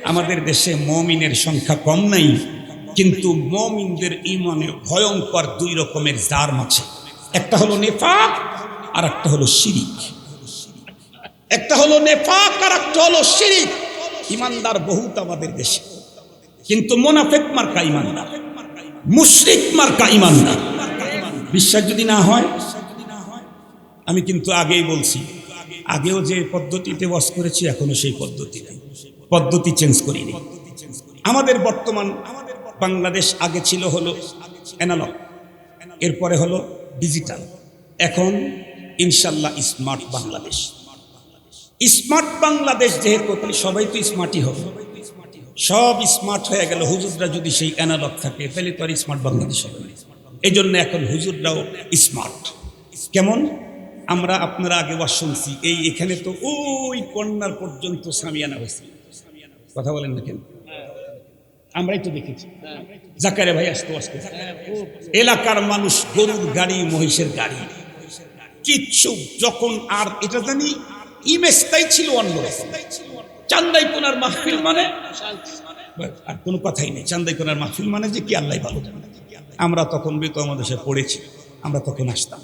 [SPEAKER 1] আমাদের দেশে মুমিনের সংখ্যা কম নাই, কিন্তু মুমিনদের ঈমানে ভয়ঙ্কর 2 রকমের জার্ম আছে। একটা হলো নেফাক আর একটা হলো শিরিক। একটা হলো নেফাক আর একটা হলো শিরিক। ঈমানদার বহুত আমাদের দেশে, কিন্তু মুনাফিক মার্কা ঈমানদার, মুশরিক মার্কা ঈমানদার। বিশ্বাস যদি না হয়, আমি কিন্তু আগেই বলছি, আগেও যে পদ্ধতিতে ওয়াজ করেছি এখনো সেই পদ্ধতি চেঞ্জ করিনি। আমাদের বর্তমান বাংলাদেশ আগে ছিল হলো অ্যানালগ, এরপরে হলো ডিজিটাল, এখন ইনশাল্লাহ স্মার্ট বাংলাদেশ। স্মার্ট বাংলাদেশ যেহেতু, তাহলে সবাই তো স্মার্টই হবে, সব স্মার্ট হয়ে গেল। হুজুররা যদি সেই অ্যানালগ থাকে তাহলে তো আর স্মার্ট বাংলাদেশ হবে না। এই জন্য এখন হুজুররাও স্মার্ট। কেমন? আপনারা আগে ওয়াজ শুনছি, এখানে তো ওই কর্নার পর্যন্ত সামিয়ানা হয়েছে। কথা বলেন না কেন? আমরাই তো দেখেছি। জাকারে ভাই আসতে আসতে এলাকার মানুষ গরুর গাড়ি, মহিষের গাড়ি, কিচ্ছু যখন আর এটা জানি ইমেজটাই ছিল অন্যরকম। চান্দাইকোনার মাহফিল মানে আর কোনো কথাই নেই। চান্দাইকোনার মাহফিল মানে যে কি আল্লাহ ভালো জানে। আমরা তখন তো আমাদের সাথে পড়েছি, আমরা তখন আসতাম,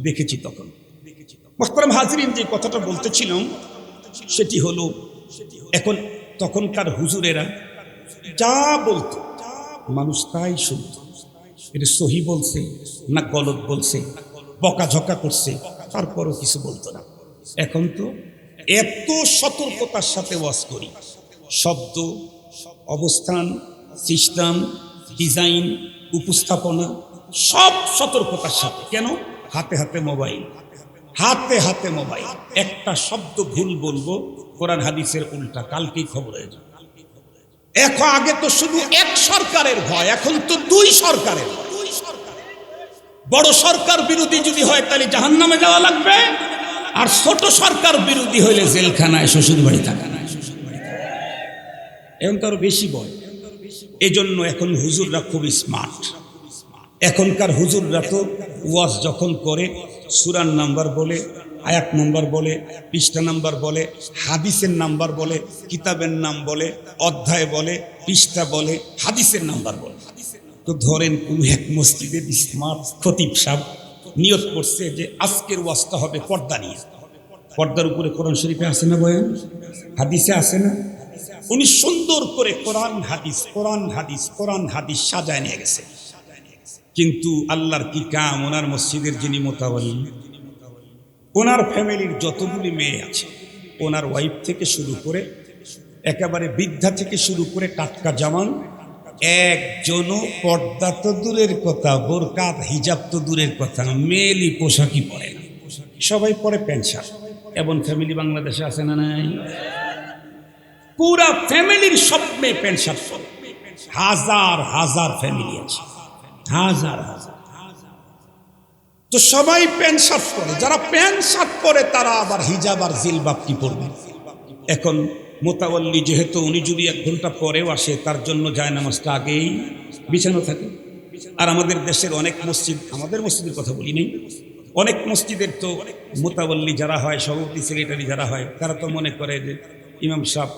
[SPEAKER 1] দেখেছি তখন। মোহতারাম হাজিরিন, যে কথাটা বলতেছিলাম সেটি হলো, তখনকার হুজুরেরা যা বলতো মানুষ তাই শুনতো, এটা সহি বলছে না গলত বলছে, বকাঝকা করছে, তারপরও কিছু বলতো না। এখন তো এত সতর্কতার সাথে ওয়াজ করি, শব্দ, অবস্থান, সিস্টেম, ডিজাইন, উপস্থাপনা সব সতর্কতার সাথে। কেন? হাতে হাতে মোবাইল, হাতে হাতে মোবাইল। একটা শব্দ ভুল বলবো, কোরআন হাদিসের উল্টা, কালকেই খবর হয়ে যাবে। এখন আগে তো শুধু এক সরকারের ভয়, এখন তো দুই সরকারের ভয়। বড় সরকার বিরোধী যদি হয় তাহলে জাহান্নামে যাওয়া লাগবে, আর ছোট সরকার বিরোধী হইলে জেলখানায়, শ্বশুর বাড়ি থাকা না। এখন তো আরো বেশি ভয়। এজন্য এখন হুজুররা খুব স্মার্ট। এখনকার হুজুররা তো ওয়াজ যখন করে সূরার নাম্বার বলে, আয়াত নাম্বার বলে, পৃষ্ঠা নাম্বার বলে, হাদিসের নাম্বার বলে, কিতাবের নাম বলে, অধ্যায় বলে, পৃষ্ঠা বলে, হাদিসের নাম্বার বলে। তো ধরেন কোন এক মসজিদের স্মার্ট খতিব সাহেব নিয়ত করছে যে আজকের ওয়াজটা হবে পর্দা নিয়ে। পর্দার উপরে কোরআন শরীফে আছে না বয়ান, হাদিসে আছে না? উনি সুন্দর করে কোরআন হাদিস, কোরআন হাদিস, কোরআন হাদিস সাজায় নিয়ে গেছে। কিন্তু আল্লাহর কি কাম, ওনার মসজিদের যিনি মোতাওয়াল্লি, ওনার ফ্যামিলির যতগুলি মেয়ে আছে, ওনার ওয়াইফ থেকে শুরু করে একেবারে বৃদ্ধা থেকে শুরু করে টাটকা জামান, একজনও পর্দা তো দূরের কথা, বোরকা হিজাব তো দূরের কথা, মেয়েলি পোশাকই পরে না, সবাই পরে প্যান্ট শার্ট। এমন ফ্যামিলি বাংলাদেশে আছে না নাই? পুরা ফ্যামিলির সব মেয়ে প্যান্ট শার্ট পরে। হাজার হাজার ফ্যামিলি আছে, হাজার হাজার। তো সবাই প্যান্ট শার্ট পরে, যারা প্যান্ট শার্ট পরে তারা আবার হিজাব আর জিলবাব কি পরবে? এখন মোতাওয়াল্লি যেহেতু উনি যদি 1 ঘন্টা পরেও আসে, তার জন্য জায়নামাজটা আগেই বিছানো থাকে। আর আমাদের দেশের অনেক মসজিদ, আমাদের মসজিদের কথা বলি নেই, অনেক মসজিদের তো মোতাওয়াল্লি যারা হয়, সভাপতি সেক্রেটারি যারা হয়, তারা তো মনে করে যে ইমাম সাহেব,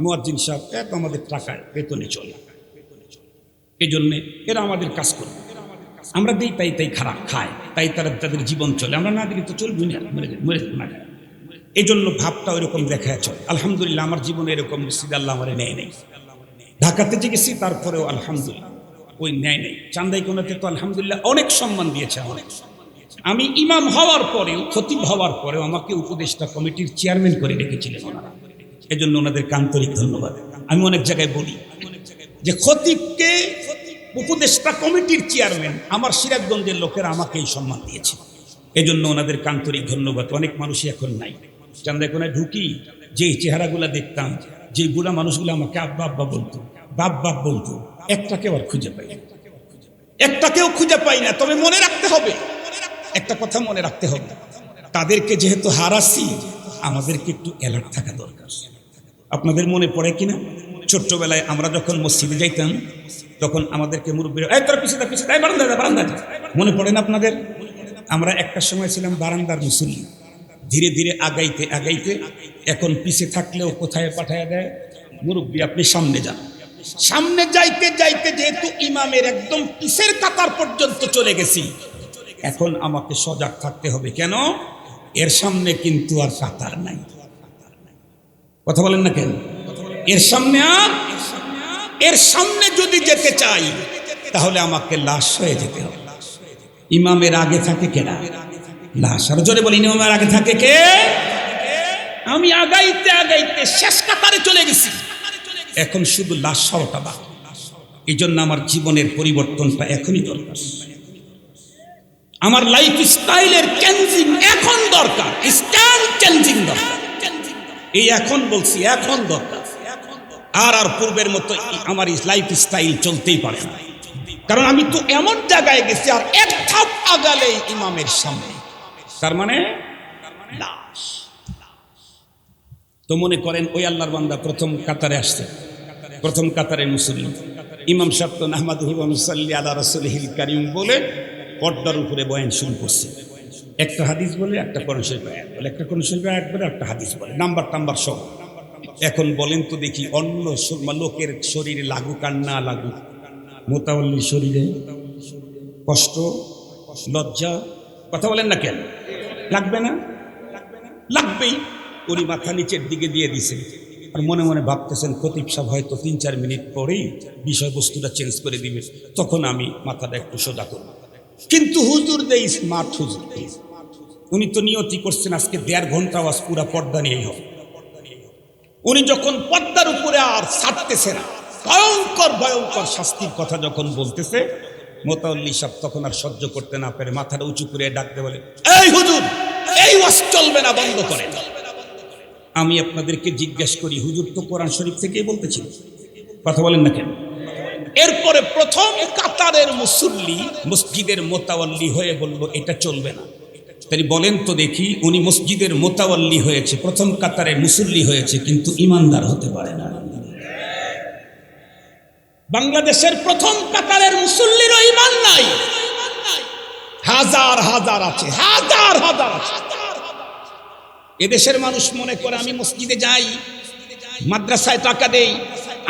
[SPEAKER 1] মুয়াজ্জিন সাহেব এত আমাদের টাকায় বেতনে চলে, এই জন্যে এরা আমাদের কাজ করে, আমরা দিই তাই তাই খারাপ খায়, তাই তারা তাদের জীবন চলে, আমরা না দিলে তো চলবি না, মরে না। এই জন্য ভাবটা ওইরকম দেখা চলে। আলহামদুলিল্লাহ আমার জীবনে এরকম মসজিদ আল্লাহ আমার নেয় নেই। ঢাকাতে যে গেছি তারপরেও আলহামদুলিল্লাহ ওই নেয় নেই। চান্দাইকোনাতে তো আলহামদুলিল্লাহ অনেক সম্মান দিয়েছে অনেক। আমি ইমাম হওয়ার পরেও, খতিব হওয়ার পরেও আমাকে উপদেষ্টা কমিটির চেয়ারম্যান করে রেখেছিলেন ওনারা। এজন্য ওনাদেরকে আন্তরিক ধন্যবাদ। আমি অনেক জায়গায় বলি যে খতিবকে উপদেষ্টা কমিটির চেয়ারম্যান, আমার সিরাজগঞ্জের লোকেরা আমাকে এই সম্মান দিয়েছে, এজন্য ওনাদেরকে আন্তরিক ধন্যবাদ। অনেক মানুষই এখন নাই। চান্দাইকোনায় ঢুকি, যেই চেহারাগুলো দেখতাম, যে বুড়া মানুষগুলো আমাকে আব্বা আব্বা বলতো, বাপ বাপ বলতো, একটাকেও আর খুঁজে পাই না, একটাকেও খুঁজে পাই না। তবে মনে রাখতে হবে, একটা কথা মনে রাখতে হবে, তাদেরকে যেহেতু হারাচ্ছি, আমাদেরকে একটু অ্যালার্ট থাকা দরকার। আপনাদের মনে পড়ে কিনা, ছোট্টবেলায় আমরা যখন মসজিদে যাইতাম, তখন আমাদেরকে মুরব্বীরা, এই তোর পিছিয়ে পিছিয়ে, বারান্দা বারান্দা, মনে পড়ে না আপনাদের? আমরা একটা সময় ছিলাম বারান্দার মুসল্লি, ধীরে ধীরে আগাইতে আগাইতে এখন পিছে থাকলেও কোথায় পাঠায় দেয়, মুরব্বী আপনি সামনে যান। সামনে যাইতে যাইতে যেহেতু ইমামের একদম পিছের কাতার পর্যন্ত চলে গেছি, এখন আমাকে সজাগ থাকতে হবে। কেন? এর সামনে কিন্তু আর কাতার নাই। কথা বলেন না কেন? এর সামনে আর, এর সামনে যদি যেতে চাই তাহলে আমাকে লাশ হয়ে যেতে হবে। ইমামের আগে থাকে কেনা? লাশ। আর জোরে বলি, ইমামের আগে থাকে কে? আমি আগাইতে আগাইতে শেষ কাতারে চলে গেছি, এখন শুধু লাশ হওয়াটা বাকি। এই জন্য আমার জীবনের পরিবর্তনটা এখনই দরকার। আমার লাইফ স্টাইলের চেঞ্জিং এখন দরকার, স্ট্যান্ড চেঞ্জিং দরকার। এই এখন বলছি, এখন দরকার। আর আর পূর্বের মতো আমার লাইফ স্টাইল চলতেই পারে না, কারণ আমি তো এমন জায়গায় গেছি আর এক ধাপ আগালেই ইমামের সামনে, তার মানে লাশ। তো মনে করেন ওই আল্লাহর বান্দা প্রথম কাতারে আসছে, প্রথম কাতারে মুসলিম, ইমাম সাহেব তো নাহমাদুহু ওয়া নুসাল্লি আলা রাসূলিহিল কারীম বলে পর্দার উপরে বয়ান শুরু করছে। একটা হাদিস বলে, একটা কোরআন শরীফ আয়াত বলে, একটা কোরআন শরীফ আয়াত বলে, একটা হাদিস বলে, নাম্বার টাম্বার সব। এখন বলেন তো দেখি, অন্য লোকের শরীরে লাগুক আর না লাগুক, মোতাওয়াল্লির শরীরে কষ্ট, লজ্জা, কথা বলেন না কেন? লাগবে না? লাগবেই। উনি মাথা নিচের দিকে দিয়ে দিছে, আর মনে মনে ভাবতেছেন খতিব সাহেব হয়তো 3-4 মিনিট পরেই বিষয়বস্তুটা চেঞ্জ করে দিবে, তখন আমি মাথাটা একটু সোজা করব। কিন্তু হুজুর যে স্মার্ট হুজুর, উনি তো নিয়তি করছেন আজকে 1.5 ঘন্টা আওয়াজ পুরা পর্দা নিয়েই হবে। উনি যখন পর্দার উপরে আর ছাড়তেছে না, ভয়ঙ্কর ভয়ঙ্কর শাস্তির কথা যখন বলতেছে, মোতাওয়াল্লি সাহেব তখন আর সহ্য করতে না পেরে মাথাটা উঁচু করে ডাকতে বলে, এই হুজুর, এই ওয়াজ চলবে না, বন্ধ করেন। আমি আপনাদেরকে জিজ্ঞেস করি, হুজুর তো কোরআন শরীফ থেকেই বলতেছিল, কথা বলেন না কেন? এরপরে প্রথম কাতারের মুসল্লি মসজিদের মোতাওয়াল্লি হয়ে বলল এটা চলবে না। তাই বলেন তো দেখি, উনি মসজিদের মোতাওয়াল্লি হয়েছে, প্রথম কাতারে মুসল্লি হয়েছে, কিন্তু ইমানদার হতে পারে না। বাংলাদেশের প্রথম কাতারের মুসল্লিরও ঈমান নাই, হাজার হাজার আছে, হাজার হাজার আছে। এদেশের মানুষ মনে করে আমি মসজিদে যাই, মাদ্রাসায় টাকা দেই,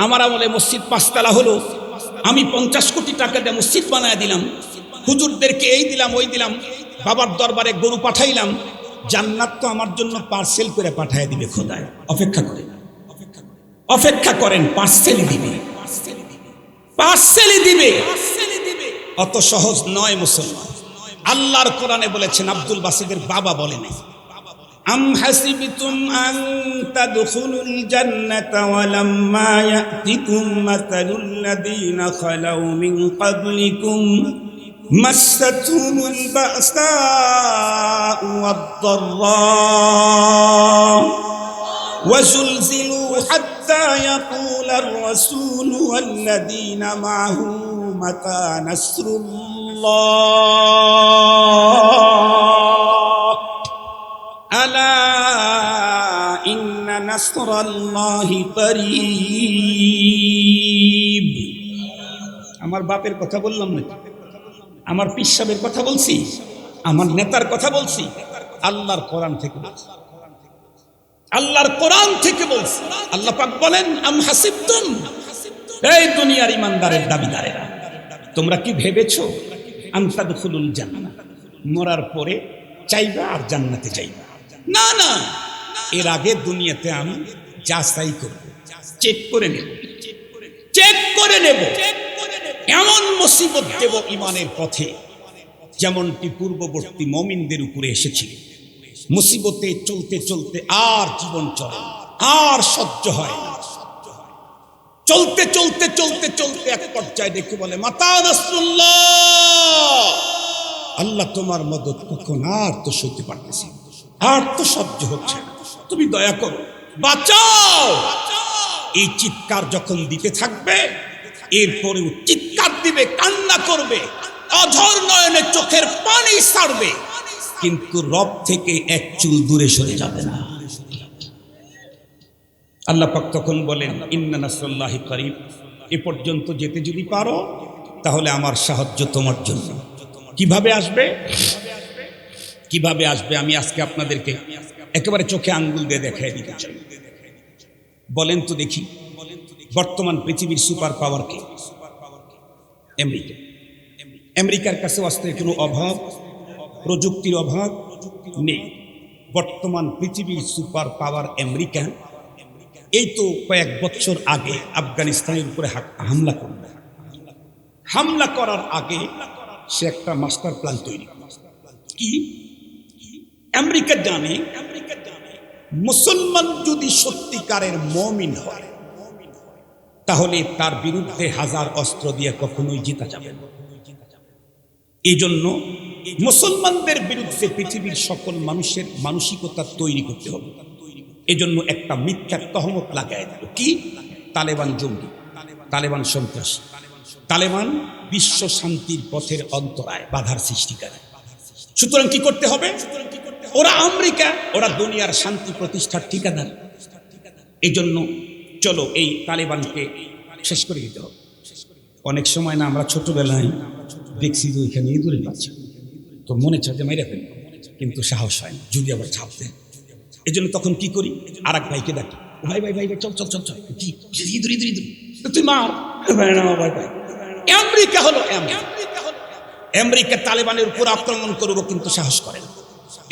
[SPEAKER 1] আমার আমলে মসজিদ 5 তলা হলো, আমি 50 কোটি টাকা দিয়ে মসজিদ বানায় দিলাম, হুজুরদেরকে এই দিলাম ওই দিলাম, বাবার দরবারে গরু পাঠাইলাম, জান্নাত তো আমার জন্য পার্সেল করে পাঠিয়ে দিবে খোদায়। অপেক্ষা করেন, অপেক্ষা করেন, পার্সেলই দিবে, পার্সেলই দিবে। অত সহজ নয় মুসলমান। আল্লাহর কোরআনে বলেছেন, আব্দুল বাসিদের বাবা বলেন, আম হাসিবতুম আন তাদখুলুল জান্নাতা ওয়া লাম্মা ইয়াতিকুম মাসালুল লাযীনা খালাউ মিন ক্বাবলিকুম মাসাতুহুমুল বাসাউ ওয়াদ-দাররা ওয়া যুলজিলু হাত্তা ইয়াকুলার রাসূলু ওয়াল্লাযীনা মা'হু মাতা নাসরুল্লাহ আলা ইন্না নাসরাল্লাহি করিব। আমার বাপের কথা বললাম না, আমার পীর সাহেবের কথা বলছি, আমার নেতার কথা বলছি, আল্লাহর কোরআন থেকে বলছি, আল্লাহর কোরআন থেকে বলছি। আল্লাহ পাক বলেন, আম হাসিবতুম, এই দুনিয়ার ইমানদারের দাবিদারেরা, তোমরা কি ভেবেছো আন তাদখুলুল জান্নাহ, মরার পরে চাইবা আর জান্নাতে যাইবা? না না, এর আগে দুনিয়াতে আমি যাচাই করব, চেক করে নেব, চেক করে নেব, এমন মুসিবত দেব ইমানের পথে যেমনটি পূর্ববর্তী মুমিনদের উপরে এসেছিল। মুসিবতে চলতে চলতে আর জীবন চলে, আর সহ্য হয় না, চলতে চলতে চলতে চলতে এক পর্যায়ে দেখে বলে, মাতা নাসরুল্লাহ, আল্লাহ তোমার মদত কখন, আর তো সইতে পারতেছি, আর তো সহ্য হচ্ছে না, তুমি দয়া করো, বাঁচাও। এই চিৎকার যখন দিতে থাকবে, এরপরেও চিৎকার দিবে, কান্না করবে, অঝর নয়নে চোখের পানি ছাড়বে, কিন্তু রব থেকে এক চুল দূরে সরে যাবে না। আল্লাহ পাক তখন বলেন, ইন্না নাসরাল্লাহি করিব, এ পর্যন্ত যেতে যদি পারো তাহলে আমার সাহায্য তোমার জন্য। কিভাবে আসবে, কিভাবে আসবে আমি আজকে আপনাদেরকে একেবারে চোখে আঙ্গুল দিয়ে দেখাই দিতে চাই। বলেন তো দেখি, বর্তমান পৃথিবীর সুপার পাওয়ার কে? আমেরিকা। আমেরিকার কাছে অস্ত্রের কোনো অভাব, প্রযুক্তির অভাব নেই। বর্তমান পৃথিবীর সুপার পাওয়ার আমেরিকা। এই তো কয়েক বছর আগে আফগানিস্তানের উপরে হামলা করবে, হামলা করার আগে সে একটা মাস্টার প্ল্যান তৈরি। কি? আমেরিকা জানে মুসলমান যদি সত্যিকারের মুমিন হয় তাহলে তার বিরুদ্ধে হাজার অস্ত্র দিয়ে কখনোই জিতা যাবে না। এই জন্য মুসলমানদের বিরুদ্ধে পৃথিবীর সকল মানুষের মানসিকতা তৈরি করতে হবে। এজন্য একটা মিথ্যা তহমত লাগায় দিল। কি? তালেবান জঙ্গি, তালেবান সন্ত্রাসী, তালেবান বিশ্ব শান্তির পথের অন্তরায়, বাধার সৃষ্টিকারী। সুতরাং কি করতে হবে? ওরা আমেরিকা, ওরা দুনিয়ার শান্তি প্রতিষ্ঠার ঠিকাদার। এই জন্য চলো এই তালেবানকে শেষ করে দিতে হবে। অনেক সময় না আমরা ছোটবেলায় দেখছি যে ওইখানে ইঁদুরের বাচ্চা, তো মনে চায় যে মেরে ফেলবো, কিন্তু সাহস হয় না, যদি আবার ছাপ দেয়। এই জন্য তখন কি করি, আর এক ভাইকে ডাকি, ভাই ভাই ভাই চল চল চল চল, কি ইঁদুর ইঁদুর ইঁদুর, তুই মার। ভাই ভাই, আমেরিকা হলো আমেরিকা তালেবানের উপর আক্রমণ করবো, কিন্তু সাহস করে না।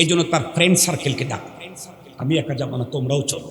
[SPEAKER 1] এই জন্য তার ফ্রেন্ড সার্কেলকে ডাক, আমি একা যাবো না, তোমরাও চলো।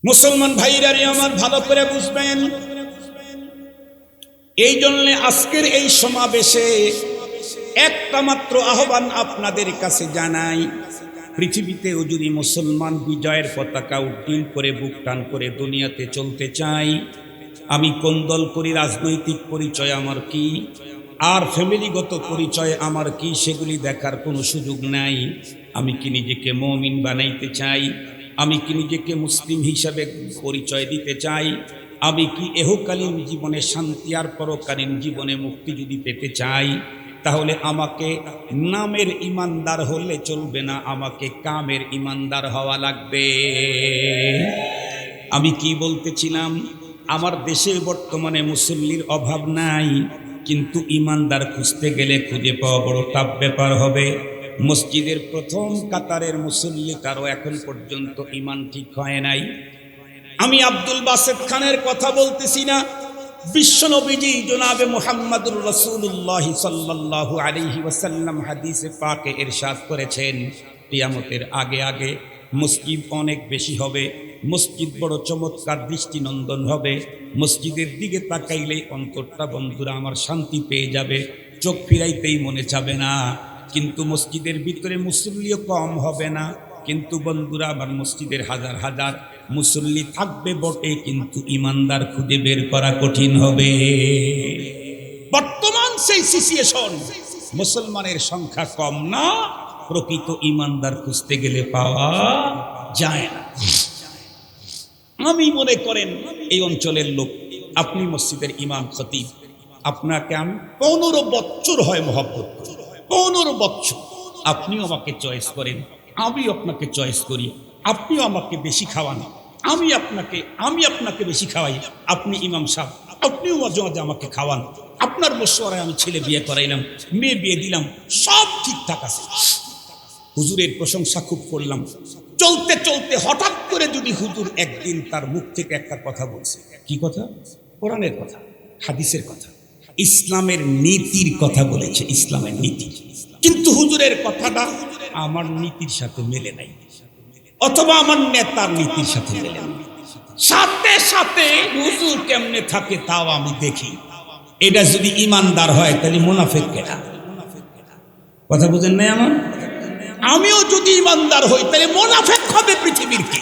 [SPEAKER 1] মুসলমান ভাইরা আমার ভালো করে বুঝবেন, এই জন্য আজকের এই সমাবেশে একটা মাত্র আহ্বান আপনাদের কাছে জানাই। পৃথিবীতেও যদি মুসলমান বিজয়ের পতাকা উড্ডীন করে বুক টান করে দুনিয়াতে চলতে চাই, আমি কোন দল করি, রাজনৈতিক পরিচয় আমার কি, আর ফ্যামিলিগত পরিচয় আমার কি, সেগুলি দেখার কোনো সুযোগ নাই। আমি কি নিজেকে মুমিন বানাইতে চাই, আমি কি নিজেকে মুসলিম হিসাবে পরিচয় দিতে চাই, আমি কি এহকালীন জীবনে শান্তি আর পরকালীন জীবনে মুক্তি যদি পেতে চাই, তাহলে আমাকে নামের ইমানদার হলে চলবে না, আমাকে কামের ইমানদার হওয়া লাগবে। আমি কি বলতেছিলাম, আমার দেশে বর্তমানে মুসল্লির অভাব নাই, কিন্তু ইমানদার খুঁজতে গেলে খুঁজে পাওয়া বড় টাফ ব্যাপার হবে। মসজিদের প্রথম কাতারের মুসল্লি কারো এখন পর্যন্ত ইমান ঠিক হয় নাই। আমি আব্দুল বাসেত খানের কথা বলতেছি না, বিশ্বনবীজি জনাবে মুহাম্মদুর রাসূলুল্লাহ সাল্লাল্লাহু আলাইহি ওয়াসাল্লাম হাদিসে পাকে ইরশাদ করেছেন, কিয়ামতের আগে আগে মসজিদ অনেক বেশি হবে, মসজিদ বড় চমৎকার দৃষ্টিনন্দন হবে, মসজিদের দিকে তাকাইলেই অন্তরটা বন্ধুরা আমার শান্তি পেয়ে যাবে, চোখ ফিরাইতেই মনে চাবে না। কিন্তু মসজিদের ভিতরে মুসল্লিও কম হবে না, কিন্তু বন্ধুরা আমার মসজিদের হাজার হাজার মুসল্লি থাকবে বটে, কিন্তু ইমানদার খুঁজে বের করা কঠিন হবে। বর্তমান সেই সিচুয়েশন, মুসলমানের সংখ্যা কম না, প্রকৃত ইমানদার খুঁজতে গেলে পাওয়া যায় না। আমি মনে করেন এই অঞ্চলের লোক, আপনি মসজিদের ইমাম খতিব, আপনাকে আমি 15 বছর হয় মহব্বত করি, 15 বছর আপনিও আমাকে চয়েস করেন, আমি আপনাকে চয়েস করি, আপনিও আমাকে বেশি খাওয়ান, আমি আপনাকে বেশি খাওয়াই, আপনি ইমাম সাহেব, আপনিও মাঝে মাঝে আমাকে খাওয়ান, আপনার মশওয়ারায় আমি ছেলে বিয়ে করাইলাম, মেয়ে বিয়ে দিলাম, সব ঠিকঠাক আছে। হুজুরের প্রশংসা খুব করলাম, চলতে চলতে হঠাৎ করে যদি হুজুর একদিন তার মুখ থেকে একটা কথা বলছে, কি কথা? কোরআনের কথা, হাদিসের কথা, ইসলামের নীতির কথা বলেছে, ইসলামের নীতি, কিন্তু হুজুরের কথাটা আমার নীতির সাথে মেলে নাই, অথবা আমার নেতার নীতির সাথে মেলে নাই, সাথে সাথে হুজুর কেমনে থাকে তাও আমি দেখি। এটা যদি ইমানদার হয় তাহলে মুনাফিক কেনা, কথা বুঝেন নাই আমার? আমিও যদি ইমানদার হই তাহলে মুনাফিক হবে পৃথিবীর কে?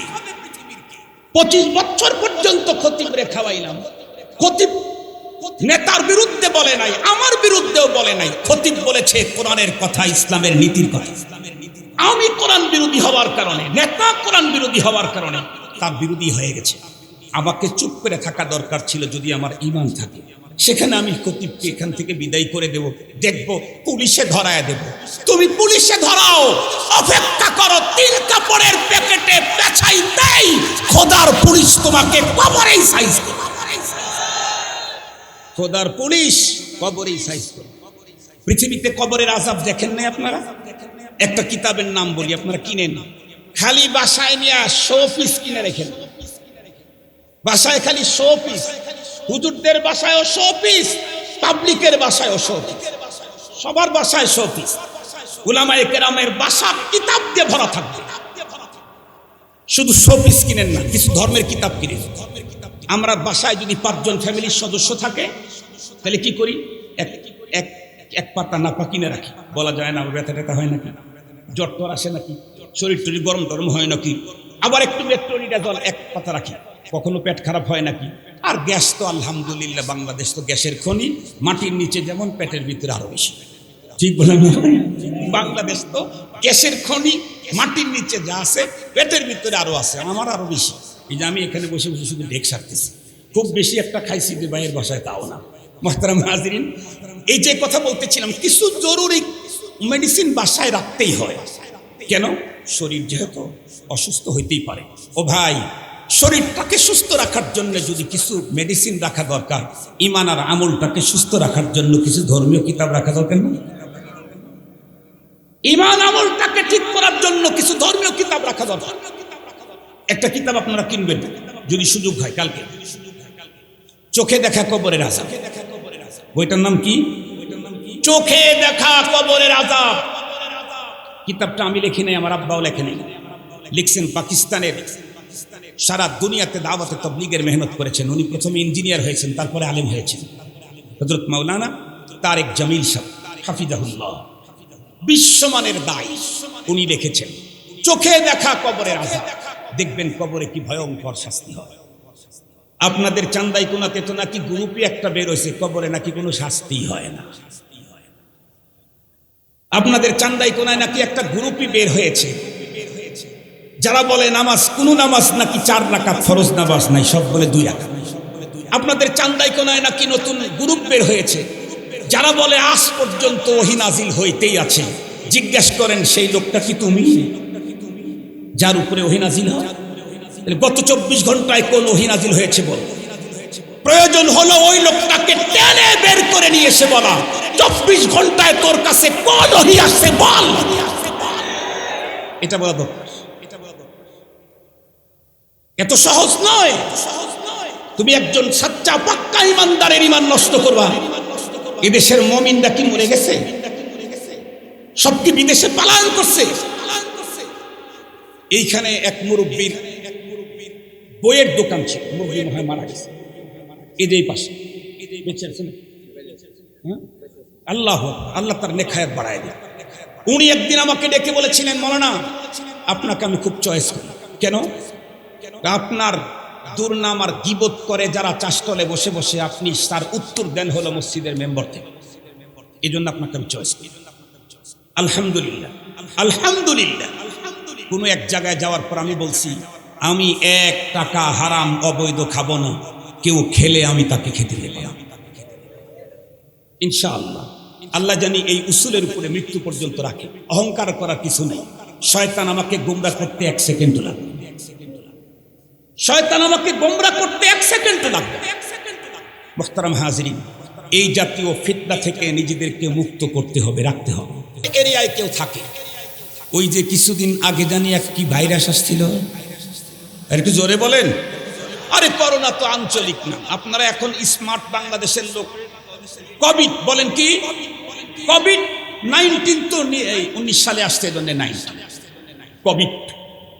[SPEAKER 1] 25 বছর পর্যন্ত খতিবরে খাওয়াইলাম, খতিব নেতার বিরুদ্ধে বলে নাই, আমার বিরুদ্ধেও বলে নাই, খতিব বলেছে কোরআনের কথা, ইসলামের নীতির কথা। আমি কোরআন বিরোধী হওয়ার কারণে, নেতা কোরআন বিরোধী হওয়ার কারণে তার বিরোধী হয়ে গেছে। আমাকে চুপ করে থাকা দরকার ছিল, যদি আমার ঈমান থাকে। সেখানে আমি খতিবকে এখান থেকে বিদায় করে দেব, দেখব পুলিশে ধরায় দেব। তুমি পুলিশে ধরাও, অপেক্ষা করো 3 কাপড়ের প্যাকেটে পেছাই দেই, খোদার পুলিশ তোমাকে কবরেই সাইজ করবে, খোদার পুলিশ কবরেই সাইজ করবে। পৃথিবীতে কবরের আযাব দেখেন নাই আপনারা? একটা কিতাবের নাম বলি, আপনারা কিনেন, খালি বাসায় নিয়ে শো পিস কিনে রেখেন, বাসায় খালি শো পিস, হুজুরদের বাসায়ও শো পিস, পাবলিকের বাসায়ও শো পিস, সবার বাসায় শো পিস, উলামায়ে কেরামের বাসা কিতাব দিয়ে ভরা থাকবে। শুধু শো পিস কিনেন না, কিছু ধর্মের কিতাব কিনেন। আমরা বাসায় যদি 5 জন ফ্যামিলির সদস্য থাকে, তাহলে কি করি? এক পাতা নাপা কিনে রাখি, বলা যায় না ব্যথা ট্যাথা হয় নাকি, জ্বর টর আসে নাকি, শরীর টরি গরম টরম হয় নাকি, আবার একটু মেট্রোলিটা জল 1 পাতা রাখি, কখনো পেট খারাপ হয় নাকি। আর গ্যাস তো আলহামদুলিল্লাহ, বাংলাদেশ তো গ্যাসের খনি, মাটির নিচে যেমন পেটের ভিতরে আরো বেশি, ঠিক বলেন? বাংলাদেশ তো গ্যাসের খনি, মাটির নিচে যা আছে পেটের ভিতরে আরো আছে, আমার আরো বেশি। এই যে আমি এখানে বসে বসে শুধু ডেক সারতেছি, খুব বেশি একটা খাইছি যে ভাইয়ের বাসায়, তাও না। মুহতারাম হাজিরিন, এই যে কথা বলতেছিলাম, কিছু জরুরি মেডিসিন বাসায় রাখতেই হয়। কেন? শরীর যেহেতু অসুস্থ হইতেই পারে। ও ভাই, শরীরটাকে সুস্থ রাখার জন্য যদি কিছু মেডিসিন রাখা দরকার, ঈমান আর আমলটাকে সুস্থ রাখার জন্য কিছু ধর্মীয় কিতাব রাখা দরকার না? ঈমান আমলটাকে ঠিক করার জন্য কিছু ধর্মীয় কিতাব রাখা দরকার। একটা কিতাব আপনারা কিনবেন যদি সুযোগ হয়, কালকে চোখে দেখা কবরের আযাব, বইটার নাম কি? চোখে দেখা কবরের আযাব। কিতাবটা আমি লিখি নাই, আমার আব্বাও লেখে নাই, লিখছেন পাকিস্তানের সারা দুনিয়াতে দাওয়াতে তাবলীগের মেহনত করেছেন। উনি প্রথমে ইঞ্জিনিয়ার হয়েছেন, তারপরে আলেম হয়েছেন। হযরত মাওলানা তারেক জামিল সাহেব হাফিজাহুল্লাহ, বিশ্বমানের দায়। উনি লিখেছেন, চোখে দেখা কবরের আযাব, দেখবেন কবরে কি ভয়ঙ্কর শাস্তি হয়। আপনাদের চান্দাইকোনাতে তো নাকি গ্রুপই একটা বের হয়েছে, কবরে নাকি কোনো শাস্তি হয় না। আপনাদের চান্দাইকোনায় নাকি একটা গ্রুপই বের হয়েছে, যারা বলে নামাজ, কোনো নামাজ নাকি 4 রাকাত ফরজ নামাজ নাই, সব বলে 2 রাকাত। আপনাদের চান্দাইকোনায় নাকি নতুন গ্রুপ বের হয়েছে, যারা বলে আজ পর্যন্ত ওহী নাজিল হইতেই আছে। জিজ্ঞেস করেন, সেই লোকটা কি তুমি, যার উপরে ওহী নাজিল হয়? গত 24 ঘন্টায় কোন ওহী নাজিল হয়েছে বল। প্রয়োজন হলো ওই লোকটাকে টেনে বের করে নিয়ে এসে বলা, 24 ঘন্টায় তোর কাছে কোন ওহী আসছে বল। এটা বলা দরকার। এত সহজ নয়। তুমি একজন সাচ্চা পাক্কা ইমানদারের ইমান নষ্ট করবা। এদেশের মুমিনরা কি মরে গেছে? সব কি বিদেশে পলায়ন করছে? এইখানে এক মুরব্বীর বইয়ের দোকান ছিল, মুরব্বী মনে হয় মারা গেছে। এদের পাশে বেঁচে আছেন। আল্লাহ আল্লাহ তার নেখায়াত বাড়ায় দেয়। উনি একদিন আমাকে ডেকে বলেছিলেন, মাওলানা আপনাকে আমি খুব চয়েস করি। কেন? আপনার দুর্নাম আর গীবত করে যারা চাষতলে বসে বসে, আপনি তার উত্তর দেন হলো মসজিদের মেম্বার থেকে। এই জন্য আপনাকে আমি চয়েস করি। আলহামদুলিল্লাহ, আলহামদুলিল্লাহ। কোনো এক জায়গায় যাওয়ার পর আমি বলছি, আমি 1 টাকা হারাম অবৈধ খাবো না, কেউ খেলে আমি তাকে খেতে দেব না, ইনশাআল্লাহ। আল্লাহ জানি এই উসুলের উপরে মৃত্যু পর্যন্ত রাখে। অহংকার করার কিছু নেই। শয়তান আমাকে গোমরা করতে 1 সেকেন্ড লাগবে। শয়তান আমাকে গোমরা করতে 1 সেকেন্ড লাগবে। মুহতারাম হাজিরিন, এই জাতীয় ফিতনা থেকে নিজেদেরকে মুক্ত করতে হবে, রাখতে হবে। এরিয়ায় কেউ থাকে, ওই যে কিছুদিন আগে জানি এক কি ভাইরাস আসছিল, আর একটু জোরে বলেন। আরে করোনা তো আঞ্চলিক না, আপনারা এখন স্মার্ট বাংলাদেশের লোক। কোভিড বলেন কি? কোভিড-19 তো 19 সালে আসছে, এজন্য 19 কোভিড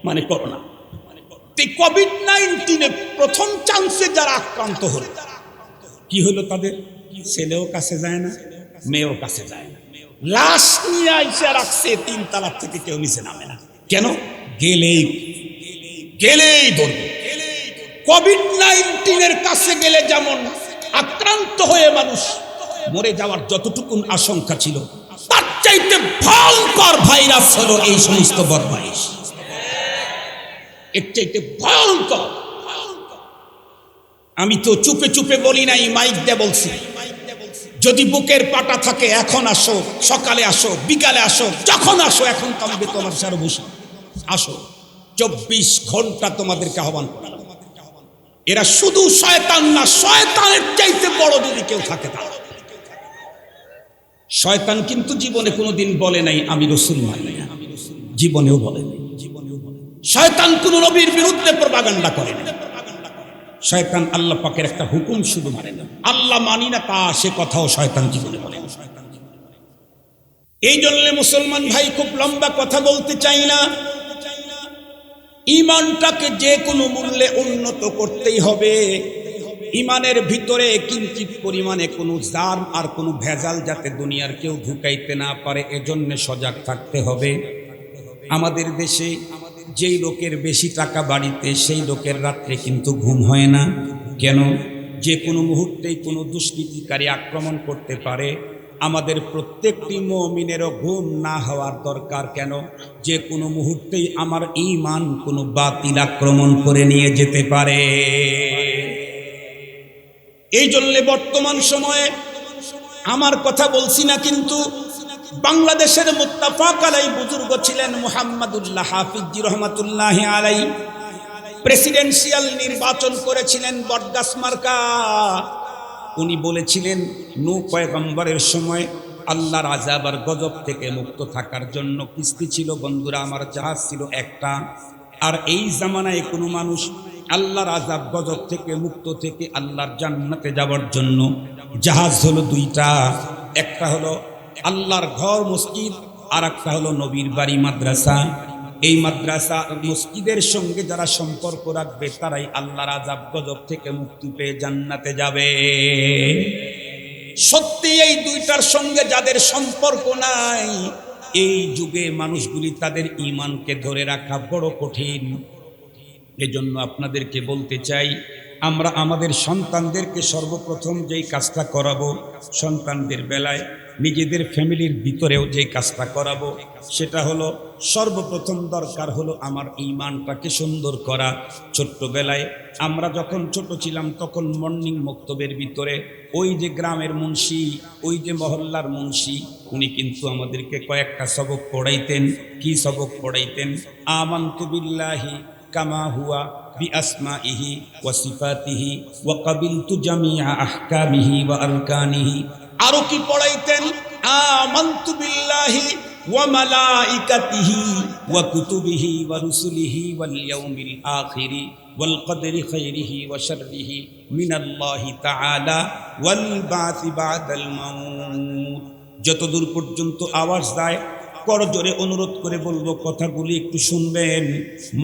[SPEAKER 1] মানে করোনা। কোভিড-19 প্রথম চান্সে যারা আক্রান্ত হল, কি হলো? তাদের ছেলেও কাছে যায় না, মেয়েও কাছে যায় না। লাশ নিয়ে আইসা রাখছে 3 তলা থেকে, কেউ নিচে নামে না। কেন? গেলেই ধরবে। কোভিড-19 এর কাছে গেলে যেমন আক্রান্ত হয়ে মানুষ মরে যাওয়ার যতটুকু আশঙ্কা ছিল, তার চাইতে ভয়ঙ্কর ভাইরাস হলো এই সমস্ত বদমাইশ। এর চাইতে ভয়ঙ্কর। আমি তো চুপে চুপে বলি নাই, মাইক দিয়ে বলছি। যদি বুকের পাটা থাকে, এখন আসো, সকালে আসো, বিকালে আসো, যখন আসো, এখন তবে তোমার সারা বসে আসো। 24 ঘন্টা তোমাদেরকে আহ্বান করলাম। এরা শুধু শয়তান না, শয়তানের চাইতে বড় যদি কেউ থাকে তা শয়তান। কিন্তু জীবনে কোনোদিন বলে নাই আমি রাসূল মানি না, জীবনেও বলে নাই। শয়তান কোন নবীর বিরুদ্ধে প্রপাগান্ডা করে না। শয়তান আল্লাহ পাকের একটা হুকুম শুধু মানে না, আল্লাহ মানি না তা সে কথাও শয়তান জীবনে বলে। এই জন্য মুসলমান ভাই, খুব লম্বা কথা বলতে চাই না, ইমানটাকে যে কোনো মূল্যে উন্নত করতেই হবে। ইমানের ভিতরে কিঞ্চিত পরিমাণে কোনো জার্ম আর কোনো ভেজাল যাতে দুনিয়ার কেউ ঢুকাইতে না পারে, এজন্য সজাগ থাকতে হবে। আমাদের দেশে যেই লোকের বেশি টাকা বাড়িতে, সেই লোকের রাত্রে কিন্তু ঘুম হয় না। কেন? যে কোনো মুহূর্তেই কোনো দুষ্কৃতিকারী আক্রমণ করতে পারে। আমাদের প্রত্যেকটি মুমিনেরও ঘুম না হওয়ার দরকার। কেন? যে কোনো মুহূর্তেই আমার ঈমান কোনো বাতিল আক্রমণ করে নিয়ে যেতে পারে। এই জন্য বর্তমান সময়ে আমার কথা বলছি না, কিন্তু বাংলাদেশের মুত্তাফাক আলাই বুজুর্গ ছিলেন মুহাম্মদুল্লাহ হাফিজি রহমাতুল্লাহি আলাইহি, প্রেসিডেন্সিয়াল নির্বাচন করেছিলেন বটগাছ মার্কা। উনি বলেছিলেন, নূহ পয়গম্বরের সময় আল্লাহর আযাব আর গজব থেকে মুক্ত থাকার জন্য কিস্তি ছিল বন্ধুরা, আমার জাহাজ ছিল একটা। আর এই জামানায় কোনো মানুষ আল্লাহর আযাব গজব থেকে মুক্ত থেকে আল্লাহর জান্নাতে যাওয়ার জন্য জাহাজ হলো 2টা। একটা হলো আল্লাহর ঘর মসজিদ, আর একটা হলো নবীর বাড়ি মাদ্রাসা। এই মাদ্রাসা মসজিদের সঙ্গে যারা সম্পর্ক রাখবে তারাই আল্লাহর আযাব গজব থেকে মুক্তি পেয়ে জান্নাতে যাবে। সত্যি এই দুইটার সঙ্গে যাদের সম্পর্ক নাই, এই যুগে মানুষগুলি তাদের ঈমানকে ধরে রাখা বড় কঠিন। এজন্য আপনাদেরকে বলতে চাই, আমরা আমাদের সন্তানদেরকে সর্বপ্রথম যেই কাজটা করাবো, সন্তানদের বেলায় নিজেদের ফ্যামিলির ভিতরেও যে কাজটা করাবো, সেটা হলো সর্বপ্রথম দরকার হলো আমার ঈমানটাকে সুন্দর করা। ছোট্টবেলায় আমরা যখন ছোট ছিলাম তখন মর্নিং মক্তবের ভিতরে ওই যে গ্রামের মুন্সি, ওই যে মহল্লার মুন্সি, উনি কিন্তু আমাদেরকে কয়েকটা সবক পড়াইতেন। কি সবক পড়াইতেন? আমানতু বিল্লাহি কামা হুয়া বিআসমাইহি ওয়া সিফাতিহি ওয়া কাবিলতু জামিআ আহকামিহি ওয়া আরকানিহি। আরো কি পড়াইতেন? আমানতু বিল্লাহি ওয়া মালাইকাতিহি ওয়া কুতুবিহি ওয়া রুসুলিহি ওয়াল ইয়াউমিল আখিরি ওয়াল কদরি খাইরিহি ওয়া শাররিহি মিনাল্লাহি তাআলা ওয়াল বাসি বাদাল মাউত। যতদূর পর্যন্ত আওয়াজ যায় করজোরে অনুরোধ করে বলবো, কথাগুলি একটু শুনবেন।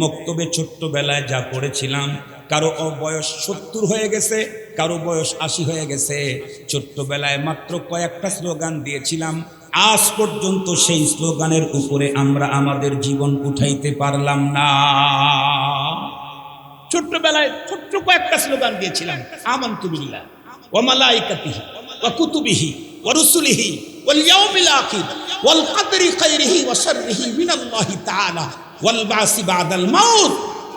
[SPEAKER 1] মক্তবে ছোট্টবেলায় যা পড়েছিলাম, কারো বয়স 70 হয়ে গেছে, কারো বয়স 80 হয়ে গেছে। ছোট্টবেলায় মাত্র কয়েকটা স্লোগান দিয়েছিলাম, আজ পর্যন্ত সেই স্লোগানের উপরে আমরা আমাদের জীবন উঠাইতে পারলাম না। ছোট্টবেলায় ছোট্ট কয়েকটা স্লোগান দিয়েছিলাম, আমানতু বিল্লাহ ওয়া মালাইকাতিহি ওয়া কুতুবিহি ওয়া রুসুলিহি ওয়াল ইয়াউমিল আখির ওয়াল কদরি খাইরিহি ওয়া শাররিহি মিনাল্লাহি তাআলা ওয়াল বাসি বাদাল মাউত।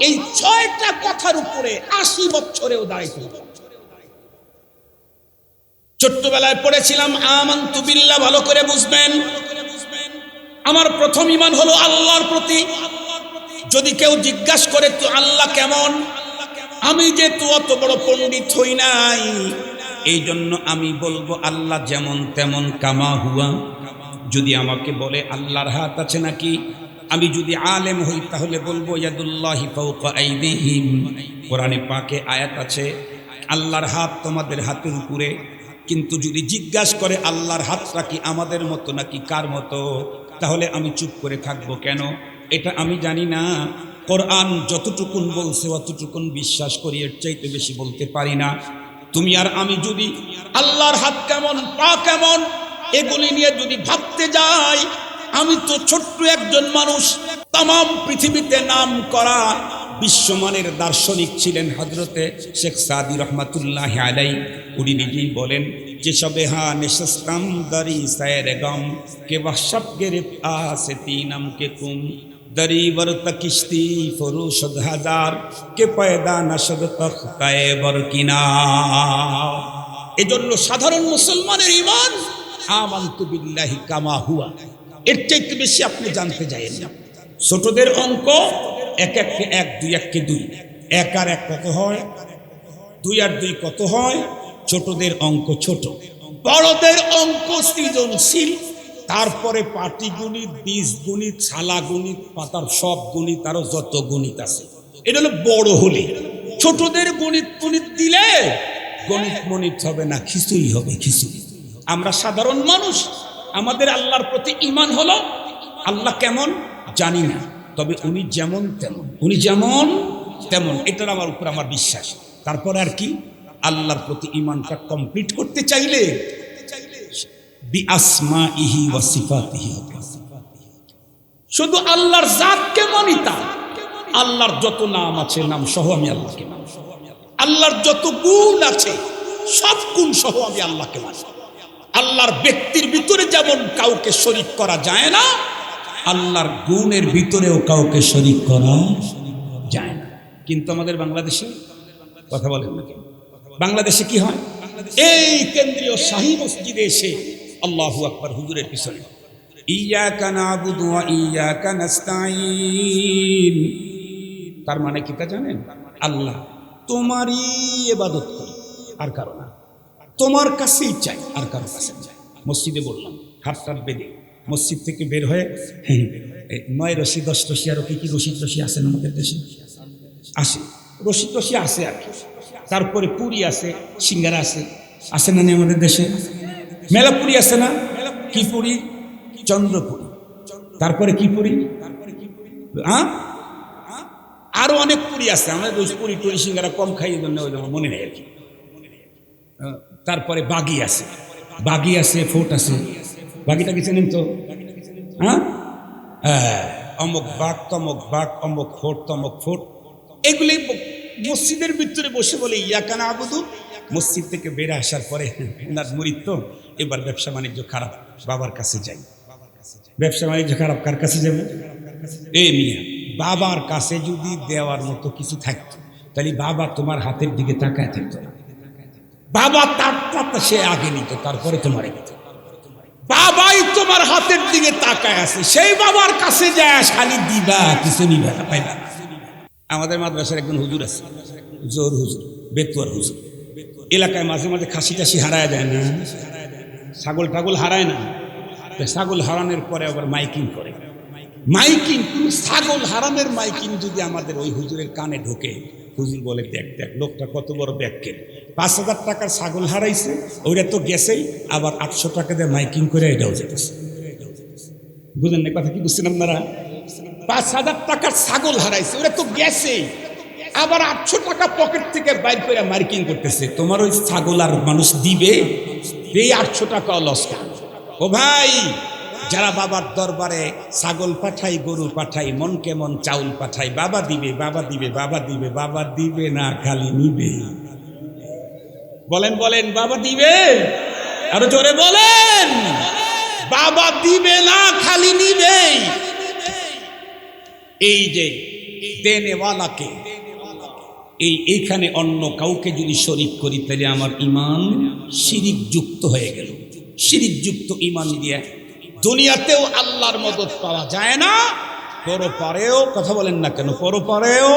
[SPEAKER 1] এই 6টা কথার উপরে 80 বছরেও দাঁড়াইতে হবে। ছোট্টবেলায় পড়েছিলাম আমানতু বিল্লাহ, ভালো করে বুঝবেন। আমার প্রথম ঈমান হলো আল্লাহর প্রতি। যদি কেউ জিজ্ঞাসা করে তো আল্লাহ কেমন, আমি যে তো অত বড় পণ্ডিত হই নাই, এই জন্য আমি বলবো আল্লাহ যেমন তেমন কামা হুয়া। যদি আমাকে বলে আল্লাহর হাত আছে নাকি, আমি যদি আলেম হই তাহলে বলবো ইয়াদুল্লাহি ফাওকা আইদিহিম। কোরআনে পাকে আয়াত আছে আল্লাহর হাত তোমাদের হাতের উপরে। কিন্তু যদি জিজ্ঞাসা করে আল্লাহর হাতটা কি আমাদের মতো নাকি কার মতো, তাহলে আমি চুপ করে থাকবো কেন? এটা আমি জানি না। কোরআন যতটুকুন বলছে অতটুকুন বিশ্বাস করি, এর চাইতে বেশি বলতে পারি না। তুমি আর আমি যদি আল্লাহর হাত কেমন, পা কেমন, এগুলি নিয়ে যদি ভাবতে যাই, আমি তো ছোট্ট একজন মানুষ। তামাম পৃথিবীতে নাম করা বিশ্বমানের দার্শনিক ছিলেন হযরতে শেখ সাদি রহমাতুল্লাহ আলাই। উনি নিজেই বলেন যে সবে হা নিশস্তাম দরি সায়রে গম কে ওয়াহশব গিরফত আসে তিনম কে কুম দরি বরত কিস্তি ফরুশদ হাজার কে পয়দা নশদ তখতায়ে বরকিনা। এজন্য সাধারণ মুসলমানের ঈমান আমানতু বিল্লাহি কামা হুয়া, এর চাইতে বেশি আপনি জানতে যায়েন না। ছোটদের অঙ্ক 1 1 কে 1, 2 1 কে 2, 1 আর 1 কত হয়, 2 আর 2 কত হয়। ছোটদের অঙ্ক ছোট, বড়দের অঙ্ক সৃজনশীল। তারপরে পাটিগণিত, বীজগণিত, শালাগণিত, পাতার সব গণিত, আরো যত গণিত আছে, এটা হলো বড় হলে। ছোটদের গণিত গণিত দিলে গণিত মনিত হবে না, খিচুড়ি হবে, খিচুড়ি। আমরা সাধারণ মানুষ, আমাদের আল্লাহর প্রতি ঈমান হলো আল্লাহ কেমন জানি না, তবে উনি যেমন তেমন, উনি যেমন তেমন, এটার আমার উপর আমার বিশ্বাস। তারপর আর কি, আল্লাহর প্রতি ঈমানটা কমপ্লিট করতে চাইলে বিআসমাইহি ওয়া সিফাতিহি, শুধু আল্লাহর জাতকে মানি। তা আল্লাহর যত নাম আছে নাম সহ আমি আল্লাহকে মানি। আল্লাহর যত গুণ আছে সব গুণ সহ আমি আল্লাহকে মানি। আল্লাহর ব্যক্তির ভিতরে যেমন কাউকে শরীক করা যায় না, আল্লাহর গুণের ভিতরেও কাউকে শরীক করা যায় না। কিন্তু আমাদের বাংলাদেশে কথা বলেন না কেন? বাংলাদেশে কি হয়, এই কেন্দ্রীয় শাহী মসজিদে এসে আল্লাহু আকবার হুজুরের পিছনে ইয়াকা নাবুদু ওয়া ইয়াকা নাস্তাঈন, তার মানে কি তা জানেন? আল্লাহ তোমারই ইবাদত করি, আর কারো না, তোমার কাছেই চাই, আর কারো কাছে চাই। মসজিদে বললাম হাতটা বেঁধে মসজিদ থেকে বের হয়ে 9 রশি 10 রশি আরো কি রশি টশি আছে আমাদের দেশে, আসে রশি টশি আছে আর কি। তারপরে পুরি আছে, সিঙ্গারা আছে, আছে না আমাদের দেশে? মেলা পুরি আছে না? কি পুরি? চন্দ্রপুরি। তারপরে কি পুরি? হ্যাঁ, আরো অনেক পুরি আছে, আমরা পুরি টুরি সিঙ্গারা কম খাই, এই জন্য মনে নেই আর কি। তারপরে বাগি আছে, বাগি আছে, ফোর্ট আছে। বাগিটা কি চেনেন তো? হ্যাঁ, অমুক বাঘ তমক বাঘ, অমুক ফোর্ট তমক ফোর্ট, এগুলি মসজিদের ভিতরে বসে বলে ইয়া কানা আবুদু। মসজিদ থেকে বেড়ে আসার পরে ওনার মুরিদ তো, এবার ব্যবসা বাণিজ্য খারাপ, বাবার কাছে যাই। ব্যবসা বাণিজ্য খারাপ, কার কাছে যাবে? এই মিয়া, বাবার কাছে যদি দেওয়ার মতো কিছু থাকতো তাহলে বাবা তোমার হাতের দিকে তাকায় থাকতো না। বাবা তার সে আগে নিত, তারপরে তোমারে নিত। বাবাই তোমার হাতের দিকে তাকায় আছে, সেই বাবার কাছে যায় খালি দিবা, কিছু নিবা না, পাইবা। আমাদের মাদ্রাসার একজন হুজুর আছে, জোর হুজুর, বেতুয়ার হুজুর। এলাকায় মাঝে মাঝে খাসি টাসি হারায় যায় না, ছাগল টাগল হারায় না, ছাগল হারানোর পরে আবার মাইকিং করে। মাইকিং, ছাগল হারানোর মাইকিং যদি আমাদের ওই হুজুরের কানে ঢোকে, হুজুর বলে দেখ দেখ লোকটা কত বড় ব্যাককেল, 5,000 টাকার ছাগল হারাইছে, ওইটা তো গেছেই, আবার 800 টাকা দিয়ে মাইকিং করে এটাও যেতেছে। বুঝলেন না কথা? কি বুঝছেন আপনারা? 5,000 টাকার ছাগল হারাইছে, ওটা তো গেছেই, আবার 800 টাকা পকেট থেকে বাইর করে মাইকিং করতেছে। তোমার ওই ছাগল আর মানুষ দিবে? এই 800 টাকা লস করে। ও ভাই, যারা বাবার দরবারে ছাগল পাঠাই, গরু পাঠাই, মন কেমন চাউল পাঠাই, বাবা দিবে, বাবা দিবে, বাবা দিবে, বাবা দিবে না, খালি নিবে। বলেন বলেন, বাবা দিবে? আরো জোরে বলেন, বাবা দিবে না, খালি নিবে। এই যে দেনেওয়ালাকে, এইখানে অন্য কাউকে যদি শরীক করি তাহলে আমার ঈমান শিরিক যুক্ত হয়ে গেল। শিরিক যুক্ত ঈমান দিয়ে দুনিয়াতেও আল্লাহর মদদ পাওয়া যায় না, পরপারেও, কথা বলেন না কেন, পরপারেও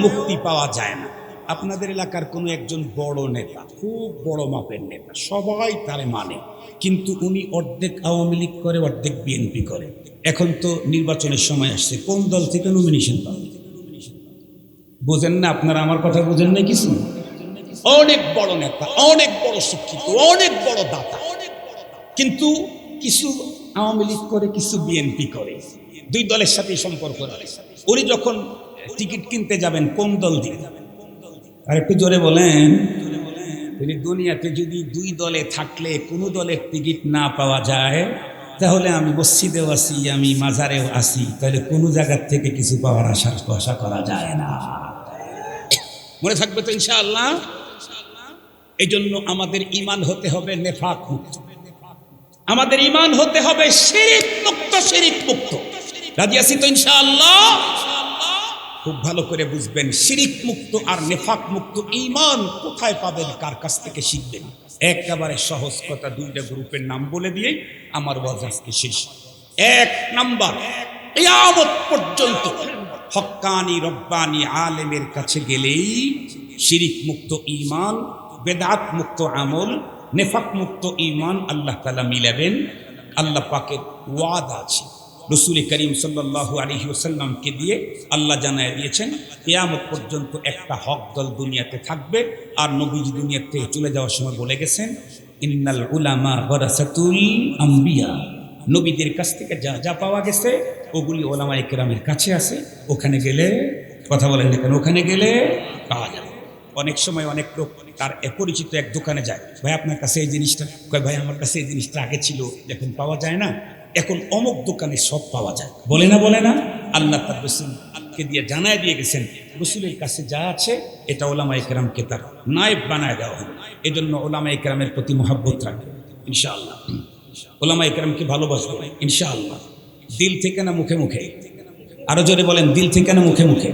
[SPEAKER 1] মুক্তি পাওয়া যায় না। আপনাদের এলাকার কোনো একজন বড় নেতা, খুব বড় মাপের নেতা, সবাই তারে মানে, কিন্তু উনি অর্ধেক আওয়ামী লীগ করে, অর্ধেক বিএনপি করে। এখন তো নির্বাচনের সময় আসছে, কোন দল থেকে নমিনেশন পাবে? বোঝেন না আপনারা? আমার কথা বোঝেন না কিছু? অনেক বড় নেতা, অনেক বড় শিক্ষিত, অনেক বড় দাতা, কিন্তু কিছু আওয়ামী লীগ করে, কিছু বিএনপি করে, দুই দলের সাথে সম্পর্ক রয়েছে। উনি যখন টিকিট কিনতে যাবেন, কোন দল দিয়ে? আর একটু জোরে বলেন। তিনি দুনিয়াতে যদি দুই দলে থাকলে কোনো দলের টিকিট না পাওয়া যায়, তাহলে আমি মসজিদেও আসি, আমি মাজারেও আসি, তাহলে কোনো জায়গার থেকে কিছু পাওয়ার আশা করা যায় না। মনে থাকবে তো ইনশাআল্লাহ? এই জন্য আমাদের ঈমান হতে হবে নেফাক মুক্ত, আমাদের ঈমান হতে হবে শিরিক মুক্ত, শিরিক মুক্ত। রাজি আছি তো ইনশাআল্লাহ? খুব ভালো করে বুঝবেন, শিরিক মুক্ত আর নেফাক মুক্ত ঈমান কোথায় পাবেন, কার কাছ থেকে শিখবেন? একেবারে সহজ কথা, দুইটা গ্রুপের নাম বলে দিয়ে আমার ওয়াজ আজকে শেষ। 1 নাম্বার, কিয়ামত পর্যন্ত হক্কানি রব্বানি আলেমের কাছে গেলেই শিরিক মুক্ত ঈমান, বেদাত মুক্ত আমল, নেফাক মুক্ত ঈমান আল্লাহ তাআলা মিলাবেন। আল্লাহ পাকের ওয়াদা আছে, রসুল করিম সাল্লাল্লাহু আলাইহি ওয়াসাল্লামকে দিয়ে আল্লাহ জানায় দিয়েছেন, কিয়ামত পর্যন্ত একটা হক দল দুনিয়াতে থাকবে। আর নবীজি দুনিয়া থেকে চলে যাওয়ার সময় বলে গেছেন, ইন্নাল উলামা ওয়ারাসাতুল আম্বিয়া, নবীদের কাছ থেকে যা যা পাওয়া গেছে ওগুলি ওলামায়ে কেরামের কাছে আছে, ওখানে গেলে, কথা বলেন না কেন, ওখানে গেলে পাওয়া যাবে। অনেক সময় অনেক লোক তার পরিচিত এক দোকানে যায়, ভাই আপনার কাছে এই জিনিসটা, কয় ভাই আমার কাছে এই জিনিসটা আগে ছিল, এখন পাওয়া যায় না, এখন অমুক দোকানে সব পাওয়া যায়, বলে না বলে না? আল্লাহ তার রসুলকে দিয়ে জানায় দিয়ে গেছেন, রসুলের কাছে যা আছে এটা ওলামায়ে কেরামকে তার নায়েব বানায় দেওয়া হবে। এই জন্য ওলামায়ে কেরামের প্রতি মহব্বত রাখবে ইনশাআল্লাহ, ওলামায়ে কেরামকে ভালোবাসবে ইনশাআল্লাহ, দিল থেকে না মুখে মুখে। আরো জোরে বলেন, দিল থেকে না মুখে মুখে।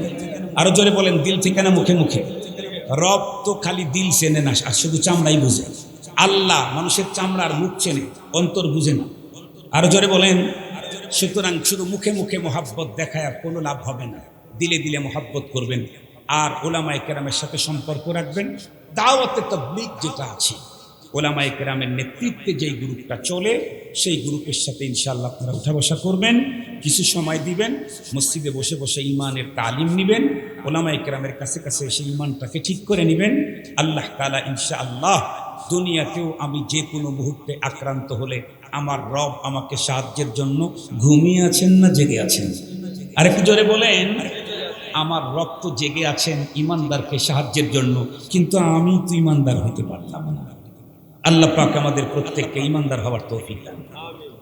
[SPEAKER 1] আরো জোরে বলেন, দিল থেকে না মুখে মুখে। রব তো খালি দিল চেনে না, আর শুধু চামড়াই বুঝে। আল্লাহ মানুষের চামড়ার মুখ চেনে, অন্তর বুঝে না। আরো জোরে বলেন। সুতরাং শুধু মুখে মুখে মহাব্বত দেখায় আর কোনো লাভ হবে না, দিলে দিলে মহাব্বত করবেন আর ওলামায়ে কেরামের সাথে সম্পর্ক রাখবেন। দাওয়াতে তাবলীগ যেটা আছে, ওলামায়ে কেরামের নেতৃত্বে যেই গ্রুপটা চলে, সেই গ্রুপের সাথে ইনশাআল্লাহ আপনারা উঠা বসা করবেন, কিছু সময় দিবেন, মসজিদে বসে বসে ঈমানের তালিম নেবেন, ওলামায়ে কেরামের কাছে কাছে সেই ঈমানটাকে ঠিক করে নেবেন। আল্লাহ তাআলা ইনশাআল্লাহ দুনিয়াতেও আমি যে কোনো মুহূর্তে আক্রান্ত হলে আমার রব আমাকে সাহায্যের জন্য ঘুমিয়ে আছেন না জেগে আছেন? আরেকটু জোরে বলেন। আমার রক্ত জেগে আছেন ইমানদারকে সাহায্যের জন্য, কিন্তু আমি তো ইমানদার হইতে পারলাম না। আল্লাহ পাক আমাদের প্রত্যেককে ইমানদার হওয়ার তৌফিক দান করুন।